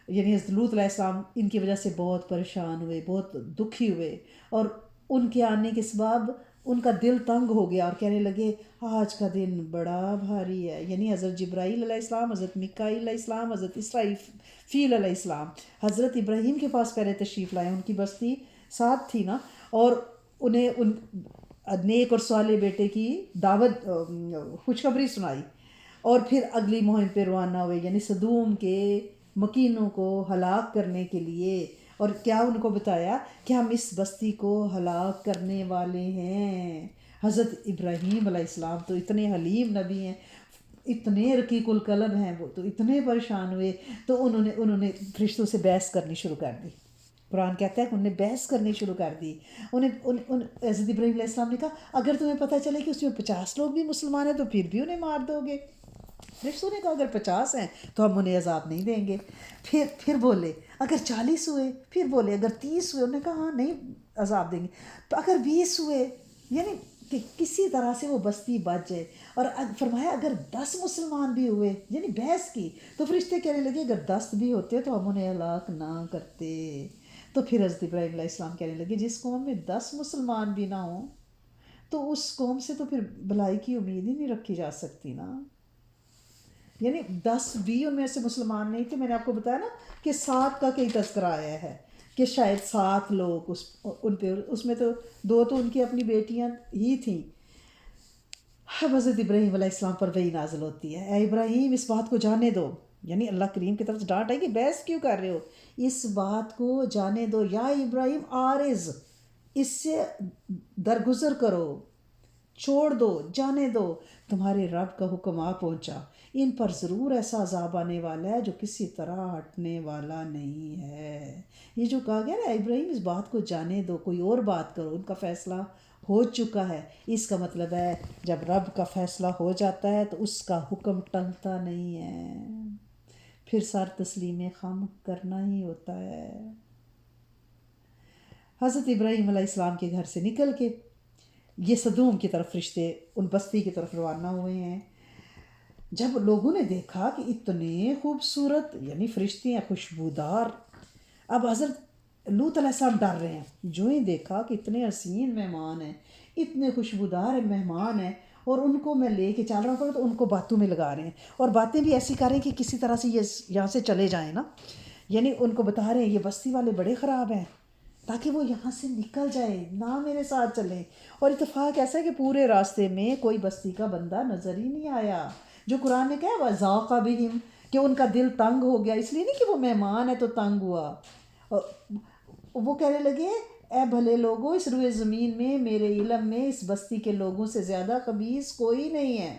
یعنی حضرت لوط علیہ السلام ان کی وجہ سے بہت پریشان ہوئے، بہت دکھی ہوئے، اور ان کے آنے کے سبب ان کا دل تنگ ہو گیا اور کہنے لگے آج کا دن بڑا بھاری ہے۔ یعنی حضرت جبرائیل علیہ السلام، حضرت میکائیل علیہ السلام، حضرت اسرافیل علیہ السلام حضرت ابراہیم کے پاس پہلے تشریف لائے، ان کی بستی ساتھ تھی نا، اور انہیں ان نیک اور صالح بیٹے کی دعوت خوشخبری سنائی، اور پھر اگلی مہم پہ روانہ ہوئے، یعنی صدوم کے مکینوں کو ہلاک کرنے کے لیے۔ اور کیا ان کو بتایا کہ ہم اس بستی کو ہلاک کرنے والے ہیں۔ حضرت ابراہیم علیہ السلام تو اتنے حلیم نبی ہیں، اتنے رقیق القلب ہیں، وہ تو اتنے پریشان ہوئے، تو انہوں نے فرشتوں سے بحث کرنی شروع کر دی۔ قرآن کہتا ہے کہ انہوں نے بحث کرنی شروع کر دی۔ حضرت ابراہیم علیہ السلام نے کہا اگر تمہیں پتہ چلے کہ اس میں 50 لوگ بھی مسلمان ہیں تو پھر بھی انہیں مار دو گے؟ فرشتوں نے کہا اگر 50 ہیں تو ہم انہیں عذاب نہیں دیں گے۔ پھر بولے اگر 40 ہوئے، پھر بولے اگر 30 ہوئے، انہوں نے کہا ہاں نہیں عذاب دیں گے، تو اگر 20 ہوئے، یعنی کہ کسی طرح سے وہ بستی بچ جائے۔ اور فرمایا اگر 10 مسلمان بھی ہوئے، یعنی بحث کی، تو فرشتے کہنے لگے اگر 10 بھی ہوتے تو ہم انہیں ہلاک نہ کرتے۔ تو پھر حضرت ابراہیم علیہ السلام کہنے لگے جس قوم میں 10 مسلمان بھی نہ ہوں تو اس قوم سے تو پھر بھلائی کی امید ہی نہیں رکھی جا سکتی نا۔ یعنی 10 بھی ان میں سے مسلمان نہیں تھے۔ میں نے آپ کو بتایا نا کہ 7 کا کئی تذکرہ آیا ہے کہ شاید 7 لوگ ان پہ، اس میں تو 2 تو ان کی اپنی بیٹیاں ہی تھیں۔ اب حضرت ابراہیم علیہ السلام پر وحی نازل ہوتی ہے، اے ابراہیم اس بات کو جانے دو، یعنی اللہ کریم کی طرف سے ڈانٹ ہے کہ بحث کیوں کر رہے ہو، اس بات کو جانے دو، یا ابراہیم عارض، اس سے درگزر کرو، چھوڑ دو، جانے دو، تمہارے رب کا حکم آ پہنچا، ان پر ضرور ایسا عذاب آنے والا ہے جو کسی طرح ہٹنے والا نہیں ہے۔ یہ جو کہا گیا نا ابراہیم اس بات کو جانے دو، کوئی اور بات کرو، ان کا فیصلہ ہو چکا ہے، اس کا مطلب ہے جب رب کا فیصلہ ہو جاتا ہے تو اس کا حکم ٹلتا نہیں ہے، پھر سر تسلیم خم کرنا ہی ہوتا ہے۔ حضرت ابراہیم علیہ السلام کے گھر سے نکل کے یہ صدوم کی طرف فرشتے ان بستی کی طرف روانہ ہوئے ہیں۔ جب لوگوں نے دیکھا کہ اتنے خوبصورت یعنی فرشتے ہیں خوشبودار، اب حضرت لوط علیہ السلام ڈر رہے ہیں، جو ہی دیکھا کہ اتنے حسین مہمان ہیں، اتنے خوشبودار مہمان ہیں، اور ان کو میں لے کے چل رہا ہوں تو ان کو باتوں میں لگا رہے ہیں، اور باتیں بھی ایسی کر رہے ہیں کہ کسی طرح سے یہ یہاں سے چلے جائیں نا، یعنی ان کو بتا رہے ہیں یہ بستی والے بڑے خراب ہیں، تاکہ وہ یہاں سے نکل جائے، نہ میرے ساتھ چلیں۔ اور اتفاق ایسا ہے کہ پورے راستے میں کوئی بستی کا بندہ نظر ہی نہیں آیا، جو قرآن نے کہا وَذَاقَ بِهِمْ، کہ ان کا دل تنگ ہو گیا، اس لیے نہیں کہ وہ مہمان ہے تو تنگ ہوا۔ وہ کہنے لگے اے بھلے لوگوں، اس روئے زمین میں میرے علم میں اس بستی کے لوگوں سے زیادہ خبیث کوئی نہیں ہے۔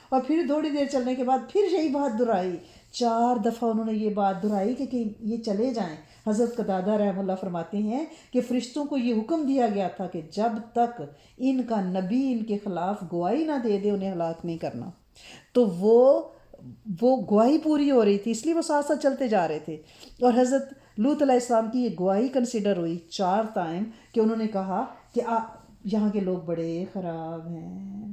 اور پھر تھوڑی دیر چلنے کے بعد پھر یہی بات دہرائی، 4 دفعہ انہوں نے یہ بات دہرائی کہ یہ چلے جائیں۔ حضرت قتادہ رحمہ اللہ فرماتے ہیں کہ فرشتوں کو یہ حکم دیا گیا تھا کہ جب تک ان کا نبی ان کے خلاف گواہی نہ دے دے انہیں ہلاک نہیں کرنا۔ تو وہ گواہی پوری ہو رہی تھی، اس لیے وہ ساتھ ساتھ چلتے جا رہے تھے، اور حضرت لوط علیہ السلام کی یہ گواہی کنسیڈر ہوئی 4 ٹائم کہ انہوں نے کہا کہ یہاں کے لوگ بڑے خراب ہیں۔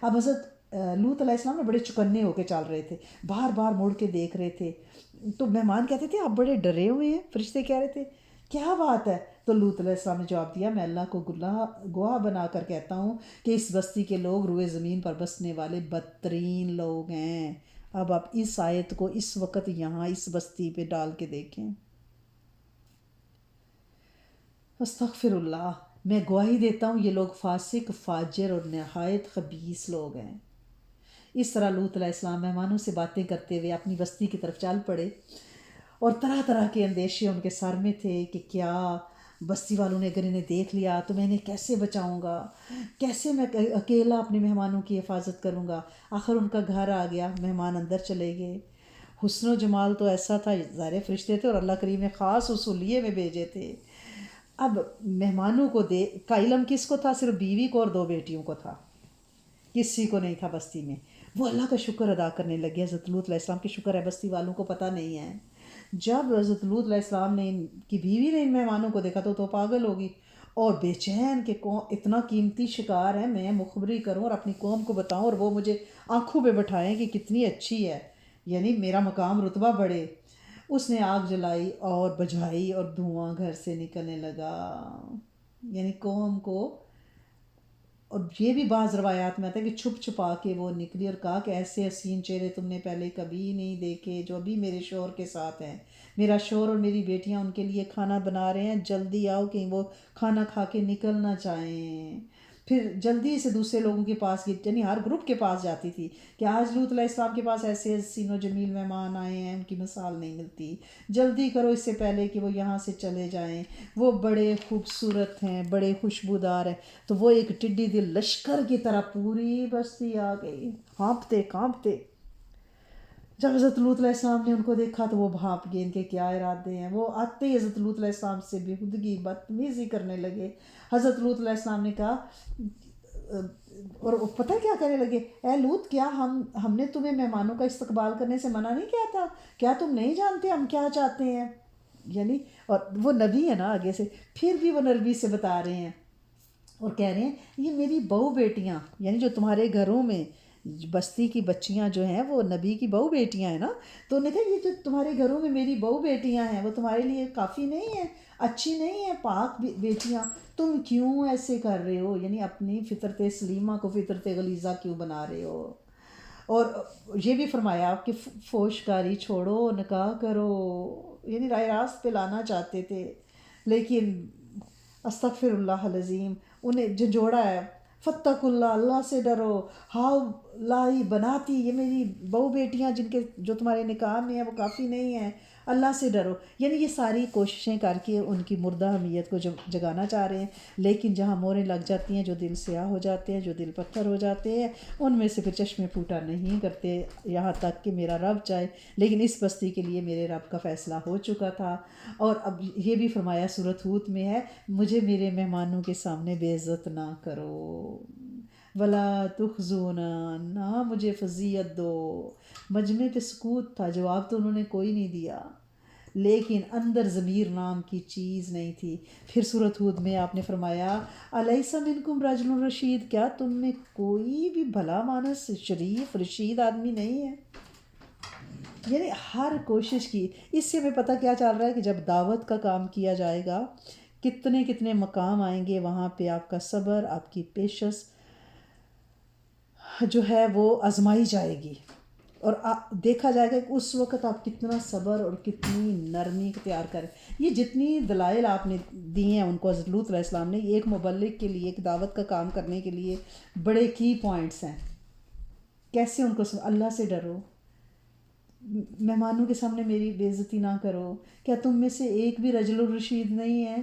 اب حضرت لوط علیہ السلام نے بڑے چکنے ہو کے چل رہے تھے، بار بار مڑ کے دیکھ رہے تھے، تو مہمان کہتے تھے آپ بڑے ڈرے ہوئے ہیں، فرشتے کہہ رہے تھے کیا بات ہے؟ تو لوط علیہ السلام نے جواب دیا میں اللہ کو گواہ بنا کر کہتا ہوں کہ اس بستی کے لوگ روئے زمین پر بسنے والے بدترین لوگ ہیں۔ اب آپ اس آیت کو اس وقت یہاں اس بستی پہ ڈال کے دیکھیں۔ استغفر اللہ، میں گواہی دیتا ہوں یہ لوگ فاسق، فاجر اور نہایت خبیث لوگ ہیں۔ اس طرح لوط علیہ السلام مہمانوں سے باتیں کرتے ہوئے اپنی بستی کی طرف چل پڑے، اور طرح طرح کے اندیشے ان کے سر میں تھے کہ کیا بستی والوں نے اگر انہیں دیکھ لیا تو میں انہیں کیسے بچاؤں گا، کیسے میں اکیلا اپنے مہمانوں کی حفاظت کروں گا۔ آخر ان کا گھر آ گیا، مہمان اندر چلے گئے، حسن و جمال تو ایسا تھا، ظاہر فرشتے تھے اور اللہ کریم نے خاص اصولیے میں بھیجے تھے۔ اب مہمانوں کو کا علم کس کو تھا؟ صرف بیوی کو اور 2 بیٹیوں کو تھا، کسی کو نہیں تھا بستی میں۔ وہ اللہ کا شکر ادا کرنے لگے۔ حضرت لوط علیہ السلام کی شکر ہے بستی والوں کو پتہ نہیں ہے۔ جب حضرت لوط علیہ السلام نے ان کی بیوی نے ان مہمانوں کو دیکھا تو پاگل ہوگی اور بے چین کہ اتنا قیمتی شکار ہے، میں مخبری کروں اور اپنی قوم کو بتاؤں اور وہ مجھے آنکھوں پہ بٹھائیں کہ کتنی اچھی ہے، یعنی میرا مقام رتبہ بڑھے۔ اس نے آگ جلائی اور بجھائی اور دھواں گھر سے نکلنے لگا، یعنی قوم کو۔ اور یہ بھی بعض روایات میں آتا ہے کہ چھپ چھپا کے وہ نکلی اور کہا کہ ایسے حسین چہرے تم نے پہلے کبھی نہیں دیکھے جو ابھی میرے شوہر کے ساتھ ہیں، میرا شوہر اور میری بیٹیاں ان کے لیے کھانا بنا رہے ہیں، جلدی آؤ کہیں وہ کھانا کھا کے نکل نہ جائیں۔ پھر جلدی سے دوسرے لوگوں کے پاس گئی، یعنی ہر گروپ کے پاس جاتی تھی کہ آج لوط علیہ السلام کے پاس ایسے حسین و جمیل مہمان آئے ہیں، ان کی مثال نہیں ملتی، جلدی کرو اس سے پہلے کہ وہ یہاں سے چلے جائیں، وہ بڑے خوبصورت ہیں، بڑے خوشبودار ہیں۔ تو وہ ایک ٹڈی دل لشکر کی طرح پوری بستی آ گئی، کانپتے کانپتے۔ جب حضرت لوط علیہ السلام نے ان کو دیکھا تو وہ بھانپ گئے ان کے کیا ارادے ہیں۔ وہ آتے ہی حضرت لوط علیہ السلام سے بےہودگی بدتمیزی کرنے لگے۔ حضرت لوط علیہ السلام نے کہا، اور پتہ کیا کہنے لگے، اے لوط کیا ہم نے تمہیں مہمانوں کا استقبال کرنے سے منع نہیں کیا تھا؟ کیا تم نہیں جانتے ہم کیا چاہتے ہیں؟ یعنی اور وہ نبی ہے نا آگے سے، پھر بھی وہ نرمی سے بتا رہے ہیں اور کہہ رہے ہیں یہ میری بہو بیٹیاں، یعنی جو تمہارے گھروں میں بستی کی بچیاں جو ہیں وہ نبی کی بہو بیٹیاں ہیں نا، تو انہوں نے کہا یہ جو تمہارے گھروں میں میری بہو بیٹیاں ہیں وہ تمہارے لیے کافی نہیں ہیں، اچھی نہیں ہیں، پاک بیٹیاں، تم کیوں ایسے کر رہے ہو؟ یعنی اپنی فطرت سلیمہ کو فطرت غلیظہ کیوں بنا رہے ہو؟ اور یہ بھی فرمایا کہ فوش کاری چھوڑو، نکاح کرو، یعنی راہ راست پہ لانا چاہتے تھے، لیکن استغفر اللہ العظیم انہیں جھنجھوڑا ہے۔ فتقوا اللہ، اللہ سے ڈرو، ہاؤ لائی بناتی، یہ میری بہو بیٹیاں جو تمہارے نکاح میں ہیں وہ کافی نہیں ہیں، اللہ سے ڈرو۔ یعنی یہ ساری کوششیں کر کے ان کی مردہ حمیت کو جگانا چاہ رہے ہیں، لیکن جہاں موریں لگ جاتی ہیں، جو دل سیاہ ہو جاتے ہیں، جو دل پتھر ہو جاتے ہیں، ان میں سے پھر چشمے پھوٹا نہیں کرتے یہاں تک کہ میرا رب چاہے۔ لیکن اس بستی کے لیے میرے رب کا فیصلہ ہو چکا تھا، اور اب یہ بھی فرمایا سورۃ ہود میں ہے، مجھے میرے مہمانوں کے سامنے بے عزت نہ کرو، ولا تخزونا، نہ مجھے فضیحت دو۔ مجمع پہ سکوت تھا، جواب تو انہوں نے کوئی نہیں دیا، لیکن اندر ضمیر نام کی چیز نہیں تھی۔ پھر سورۃ ہود میں آپ نے فرمایا الیس منکم رجل رشید، کیا تم میں کوئی بھی بھلا مانس شریف رشید آدمی نہیں ہے؟ یعنی ہر کوشش کی. اس سے ہمیں پتہ کیا چل رہا ہے کہ جب دعوت کا کام کیا جائے گا کتنے کتنے مقام آئیں گے، وہاں پہ آپ کا صبر، آپ کی پیشنس جو ہے وہ آزمائی جائے گی، اور دیکھا جائے گا کہ اس وقت آپ کتنا صبر اور کتنی نرمی اختیار کریں. یہ جتنی دلائل آپ نے دی ہیں ان کو حضرت لوط علیہ السلام نے، یہ ایک مبلغ کے لیے، ایک دعوت کا کام کرنے کے لیے بڑے کی پوائنٹس ہیں. کیسے ان کو اللہ سے ڈرو، مہمانوں کے سامنے میری بے عزتی نہ کرو، کیا تم میں سے ایک بھی رجل الرشید نہیں ہے؟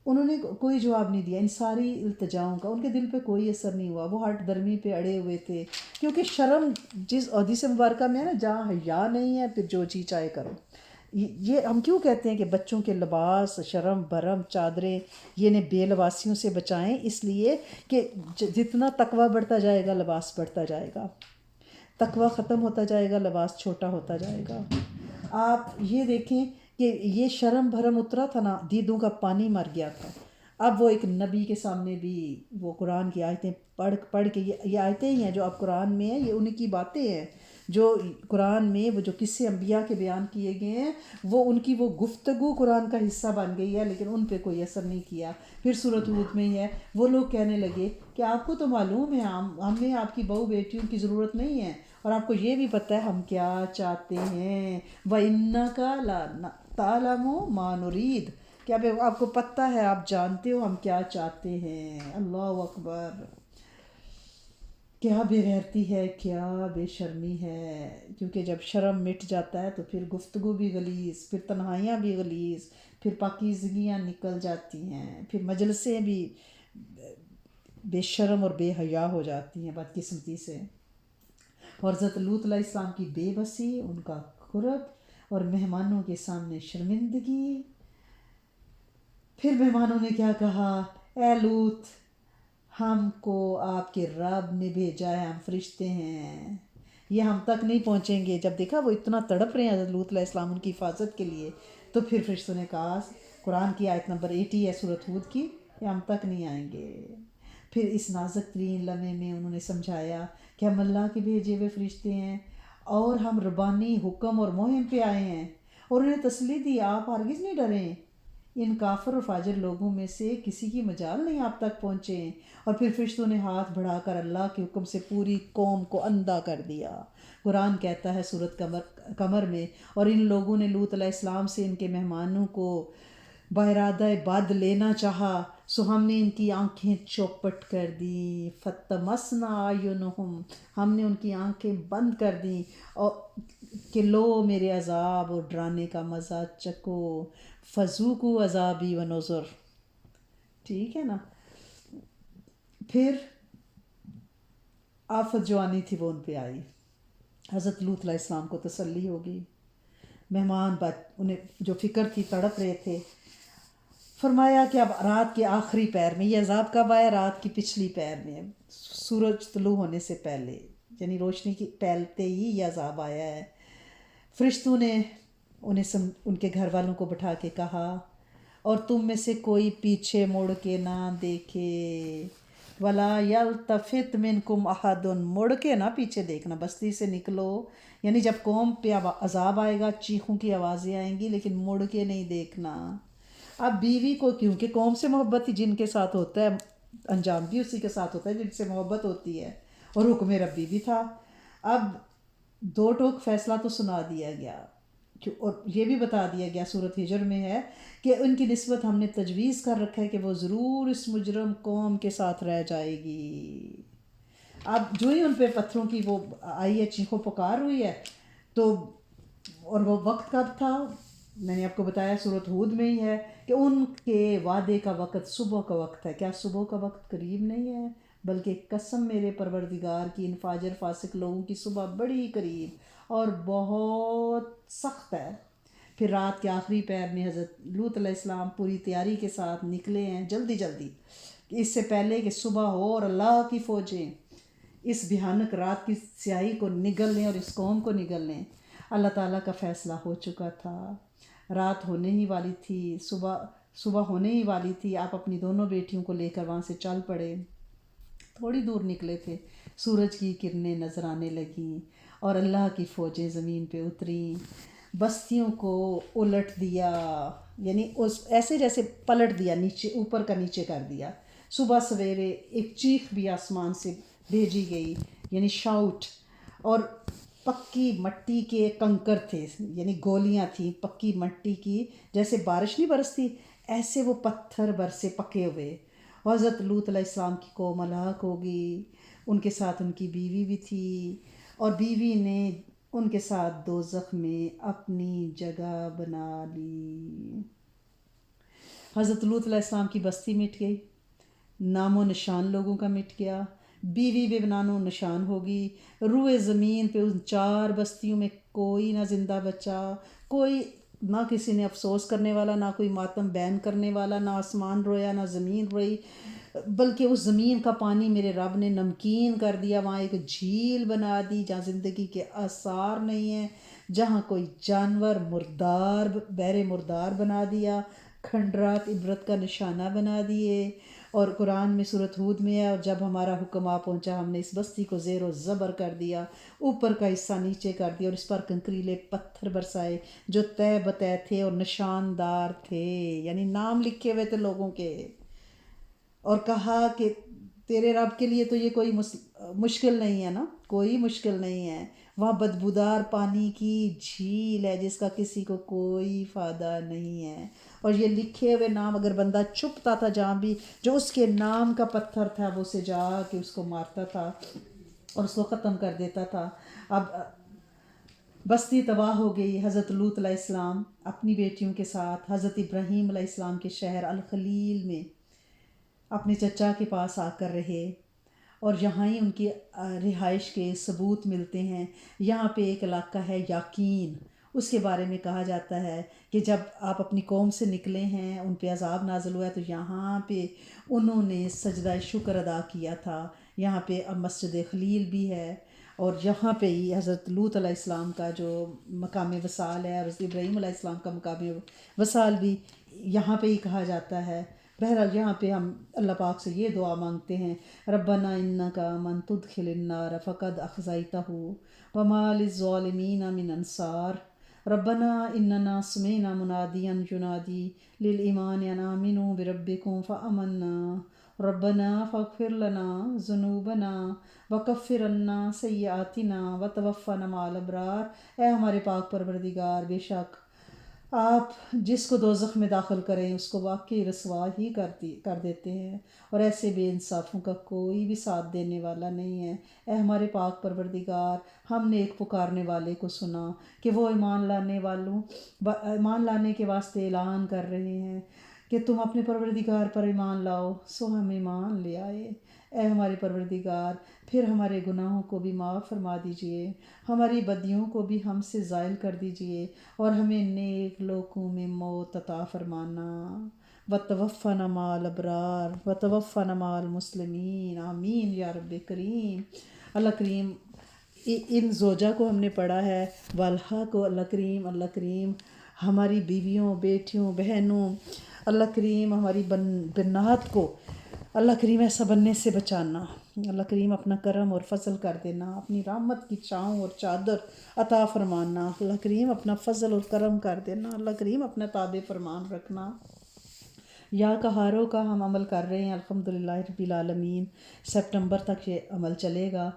انہوں نے کوئی جواب نہیں دیا ان ساری التجاؤں کا، ان کے دل پہ کوئی اثر نہیں ہوا، وہ ہٹ درمی پہ اڑے ہوئے تھے. کیونکہ شرم جس حدیث مبارکہ میں ہے نا، جہاں حیا نہیں ہے پھر جو چیز چاہے کرو. یہ ہم کیوں کہتے ہیں کہ بچوں کے لباس، شرم بھرم، چادریں یہ انہیں بے لباسیوں سے بچائیں؟ اس لیے کہ جتنا تقویٰ بڑھتا جائے گا لباس بڑھتا جائے گا، تقویٰ ختم ہوتا جائے گا لباس چھوٹا ہوتا جائے گا. آپ یہ دیکھیں کہ یہ شرم بھرم اترا تھا نا، دیدوں کا پانی مر گیا تھا. اب وہ ایک نبی کے سامنے بھی وہ قرآن کی آیتیں پڑھ کے، یہ آیتیں ہی ہیں جو اب قرآن میں ہیں، یہ ان کی باتیں ہیں جو قرآن میں وہ جو قصے انبیاء کے بیان کیے گئے ہیں، وہ ان کی وہ گفتگو قرآن کا حصہ بن گئی ہے، لیکن ان پہ کوئی اثر نہیں کیا. پھر سورۃ ہود میں ہی ہے، وہ لوگ کہنے لگے کہ آپ کو تو معلوم ہے ہمیں آپ کی بہو بیٹیوں کی ضرورت نہیں ہے، اور آپ کو یہ بھی پتہ ہے ہم کیا چاہتے ہیں. وَإِنَّكَ لَتَعْلَمُ مَا نُرِيدُ، کیا آپ کو پتہ ہے، آپ جانتے ہو ہم کیا چاہتے ہیں. اللہ اکبر! کیا بے غیرتی ہے، کیا بے شرمی ہے. کیونکہ جب شرم مٹ جاتا ہے تو پھر گفتگو بھی غلیظ، پھر تنہائیاں بھی غلیظ، پھر پاکیزگیاں نکل جاتی ہیں، پھر مجلسیں بھی بے شرم اور بے حیا ہو جاتی ہیں بدقسمتی سے. اور حضرت لوط علیہ السلام کی بے بسی، ان کا قرب اور مہمانوں کے سامنے شرمندگی. پھر مہمانوں نے کیا کہا، اے لوط ہم کو آپ کے رب نے بھیجا ہے، ہم فرشتے ہیں، یہ ہم تک نہیں پہنچیں گے. جب دیکھا وہ اتنا تڑپ رہے ہیں حضرت لوط علیہ السلام ان کی حفاظت کے لیے، تو پھر فرشتوں نے کہا، قرآن کی آیت نمبر 80 ہے سورۃ ہود کی، کہ ہم تک نہیں آئیں گے. پھر اس نازک ترین لمحے میں انہوں نے سمجھایا کہ ہم اللہ کے بھیجے ہوئے فرشتے ہیں، اور ہم ربانی حکم اور مہم پہ آئے ہیں. اور انہیں تسلی دی، آپ ہرگز نہیں ڈریں، ان کافر اور فاجر لوگوں میں سے کسی کی مجال نہیں آپ تک پہنچے. اور پھر فرشتوں نے ہاتھ بڑھا کر اللہ کے حکم سے پوری قوم کو اندھا کر دیا. قرآن کہتا ہے سورۃ قمر میں، اور ان لوگوں نے لوط علیہ السلام سے ان کے مہمانوں کو بارادہ بد لینا چاہا، سو ہم نے ان کی آنکھیں چوپٹ کر دیں. فتمسنا اعینہم، ہم نے ان کی آنکھیں بند کر دیں، اور کہ لو میرے عذاب اور ڈرانے کا مزہ چکو. فذوقوا عذابی و نذر. ٹھیک ہے نا. پھر آفت جو آنی تھی وہ ان پہ آئی. حضرت لوط علیہ السلام کو تسلی ہوگی، مہمان انہیں جو فکر تھی تڑپ رہے تھے. فرمایا کہ اب رات کے آخری پہر میں، یہ عذاب کب آیا؟ رات کی پچھلی پہر میں، سورج طلوع ہونے سے پہلے، یعنی روشنی کی پھیلتے ہی یہ عذاب آیا ہے. فرشتوں نے ان کے گھر والوں کو بٹھا کے کہا، اور تم میں سے کوئی پیچھے مڑ کے نہ دیکھے، وَلَا يَلْتَفِتْ مِنْكُمْ أَحَدٌ، مڑ کے نہ پیچھے دیکھنا، بستی سے نکلو. یعنی جب قوم پہ عذاب آئے گا چیخوں کی آوازیں آئیں گی، لیکن مڑ کے نہیں دیکھنا. اب بیوی کو، کیونکہ قوم سے محبت ہی جن کے ساتھ ہوتا ہے انجام بھی اسی کے ساتھ ہوتا ہے جن سے محبت ہوتی ہے، اور حکم ربی بھی تھا. اب دو ٹوک فیصلہ تو سنا دیا گیا، اور یہ بھی بتا دیا گیا سورۃ ہجر میں ہے کہ ان کی نسبت ہم نے تجویز کر رکھا ہے کہ وہ ضرور اس مجرم قوم کے ساتھ رہ جائے گی. اب جو ہی ان پہ پتھروں کی وہ آئی ہے، چیخو پکار ہوئی ہے، تو اور وہ وقت کب تھا؟ میں نے آپ کو بتایا سورۃ ہود میں ہی ہے کہ ان کے وعدے کا وقت صبح کا وقت ہے. کیا صبح کا وقت قریب نہیں ہے؟ بلکہ قسم میرے پروردگار کی، ان فاجر فاسق لوگوں کی صبح بڑی قریب اور بہت سخت ہے. پھر رات کے آخری پہر میں حضرت لوط علیہ السلام پوری تیاری کے ساتھ نکلے ہیں جلدی کہ اس سے پہلے کہ صبح ہو اور اللہ کی فوجیں اس بھیانک رات کی سیاہی کو نگل لیں اور اس قوم کو نگل لیں. اللہ تعالیٰ کا فیصلہ ہو چکا تھا، رات ہونے ہی والی تھی، صبح ہونے ہی والی تھی. آپ اپنی دونوں بیٹیوں کو لے کر وہاں سے چل پڑے. تھوڑی دور نکلے تھے، سورج کی کرنیں نظر آنے لگیں، اور اللہ کی فوجیں زمین پہ اتریں، بستیوں کو الٹ دیا، یعنی اس ایسے جیسے پلٹ دیا، نیچے اوپر کا نیچے کر دیا۔ صبح سویرے ایک چیخ بھی آسمان سے بھیجی گئی، یعنی شاؤٹ، اور پکی مٹی کے کنکر تھے، یعنی گولیاں تھیں پکی مٹی کی، جیسے بارش نہیں برستی ایسے وہ پتھر برسے پکے ہوئے۔ حضرت لوط علیہ السلام کی قوم ہلاک ہوگی، ان کے ساتھ ان کی بیوی بھی تھی، اور بیوی نے ان کے ساتھ دوزخ میں اپنی جگہ بنا لی۔ حضرت لوط علیہ السلام کی بستی مٹ گئی، نام و نشان لوگوں کا مٹ گیا، بیوی بے نام و نشان ہوگی، روئے زمین پہ ان 4 بستیوں میں کوئی نہ زندہ بچا، کوئی نہ کسی نے افسوس کرنے والا، نہ کوئی ماتم بیان کرنے والا، نہ آسمان رویا نہ زمین روئی، بلکہ اس زمین کا پانی میرے رب نے نمکین کر دیا، وہاں ایک جھیل بنا دی جہاں زندگی کے آثار نہیں ہیں، جہاں کوئی جانور مردار بحر مردار بنا دیا، کھنڈرات عبرت کا نشانہ بنا دیے۔ اور قرآن میں سورۃ ہود میں ہے، اور جب ہمارا حکم آ پہنچا ہم نے اس بستی کو زیر و زبر کر دیا، اوپر کا حصہ نیچے کر دیا، اور اس پر کنکریلے پتھر برسائے جو تہ بتہ تھے اور نشاندار تھے، یعنی نام لکھے ہوئے تھے لوگوں کے، اور کہا کہ تیرے رب کے لیے تو یہ کوئی مشکل نہیں ہے نا، کوئی مشکل نہیں ہے، وہاں بدبودار پانی کی جھیل ہے جس کا کسی کو کوئی فائدہ نہیں ہے، اور یہ لکھے ہوئے نام اگر بندہ چھپتا تھا جہاں بھی جو اس کے نام کا پتھر تھا وہ اسے جا کے اس کو مارتا تھا اور اس کو ختم کر دیتا تھا۔ اب بستی تباہ ہو گئی۔ حضرت لوط علیہ السلام اپنی بیٹیوں کے ساتھ حضرت ابراہیم علیہ السلام کے شہر الخلیل میں اپنے چچا کے پاس آ کر رہے، اور یہاں ہی ان کی رہائش کے ثبوت ملتے ہیں۔ یہاں پہ ایک علاقہ ہے یاقین، اس کے بارے میں کہا جاتا ہے کہ جب آپ اپنی قوم سے نکلے ہیں، ان پہ عذاب نازل ہوا ہے، تو یہاں پہ انہوں نے سجدہ شکر ادا کیا تھا۔ یہاں پہ اب مسجد خلیل بھی ہے، اور یہاں پہ ہی حضرت لوط علیہ السلام کا جو مقام وصال ہے، حضرت ابراہیم علیہ السلام کا مقام وصال بھی یہاں پہ ہی کہا جاتا ہے۔ بہرحال یہاں پہ ہم اللہ پاک سے یہ دعا مانگتے ہیں، ربنا انکا من تدخل النار فقد اخزیتہ وما للظالمین من انصار، ربنا اننا سمعنا منادیا ینادی للایمان ان آمنوا بربکم فآمنا، ربنا فاغفر لنا ذنوبنا وکفر عنا سیئاتنا وتوفنا مع الابرار۔ اے ہمارے پاک پروردگار، بے شک آپ جس کو دوزخ میں داخل کریں اس کو واقعی رسوا ہی کر دیتے ہیں، اور ایسے بے انصافوں کا کوئی بھی ساتھ دینے والا نہیں ہے۔ اے ہمارے پاک پروردگار، ہم نے ایک پکارنے والے کو سنا کہ وہ ایمان لانے کے واسطے اعلان کر رہے ہیں کہ تم اپنے پروردگار پر ایمان لاؤ، سو ہم ایمان لے آئے۔ اے ہمارے پروردگار، پھر ہمارے گناہوں کو بھی معاف فرما دیجئے، ہماری بدیوں کو بھی ہم سے زائل کر دیجئے، اور ہمیں نیک لوگوں میں موت عطا فرمانا، وتوفنا مع الابرار وتوفنا مع المسلمین، آمین یا رب کریم۔ اللہ کریم ان زوجہ کو ہم نے پڑھا ہے، والہا کو اللہ کریم ہماری بیویوں، بیٹیوں، بہنوں، اللہ کریم ہماری بنات کو اللہ کریم ایسا بننے سے بچانا، اللہ کریم اپنا کرم اور فضل کر دینا، اپنی رحمت کی چھاؤں اور چادر عطا فرمانا، اللہ کریم اپنا فضل اور کرم کر دینا، اللہ کریم اپنا تابع فرمان رکھنا۔ یا کہاروں کا ہم عمل کر رہے ہیں الحمدللہ رب العالمین، سپٹمبر تک یہ عمل چلے گا،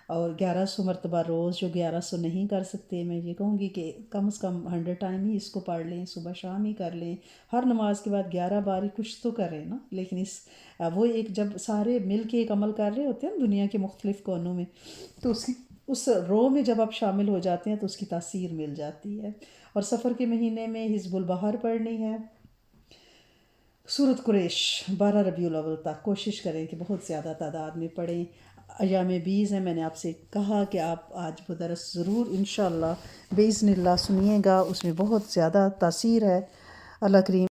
اور 1100 مرتبہ روز، جو 1100 نہیں کر سکتے میں یہ کہوں گی کہ کم از کم 100 ٹائم ہی اس کو پڑھ لیں، صبح شام ہی کر لیں، ہر نماز کے بعد 11 بار ہی کچھ تو کریں نا۔ لیکن وہ ایک جب سارے مل کے ایک عمل کر رہے ہوتے ہیں دنیا کے مختلف کونوں میں، تو اس رو میں جب آپ شامل ہو جاتے ہیں تو اس کی تاثیر مل جاتی ہے۔ اور سفر کے مہینے میں حزب البحر پڑھنی ہے، سورۃ قریش 12 ربیع الاول تک کوشش کریں کہ بہت زیادہ تعداد میں پڑھیں۔ ایام 20 ہیں، میں نے آپ سے کہا کہ آپ آج وہ درس ضرور انشاءاللہ بإذن اللہ سنیے گا، اس میں بہت زیادہ تاثیر ہے۔ اللہ کریم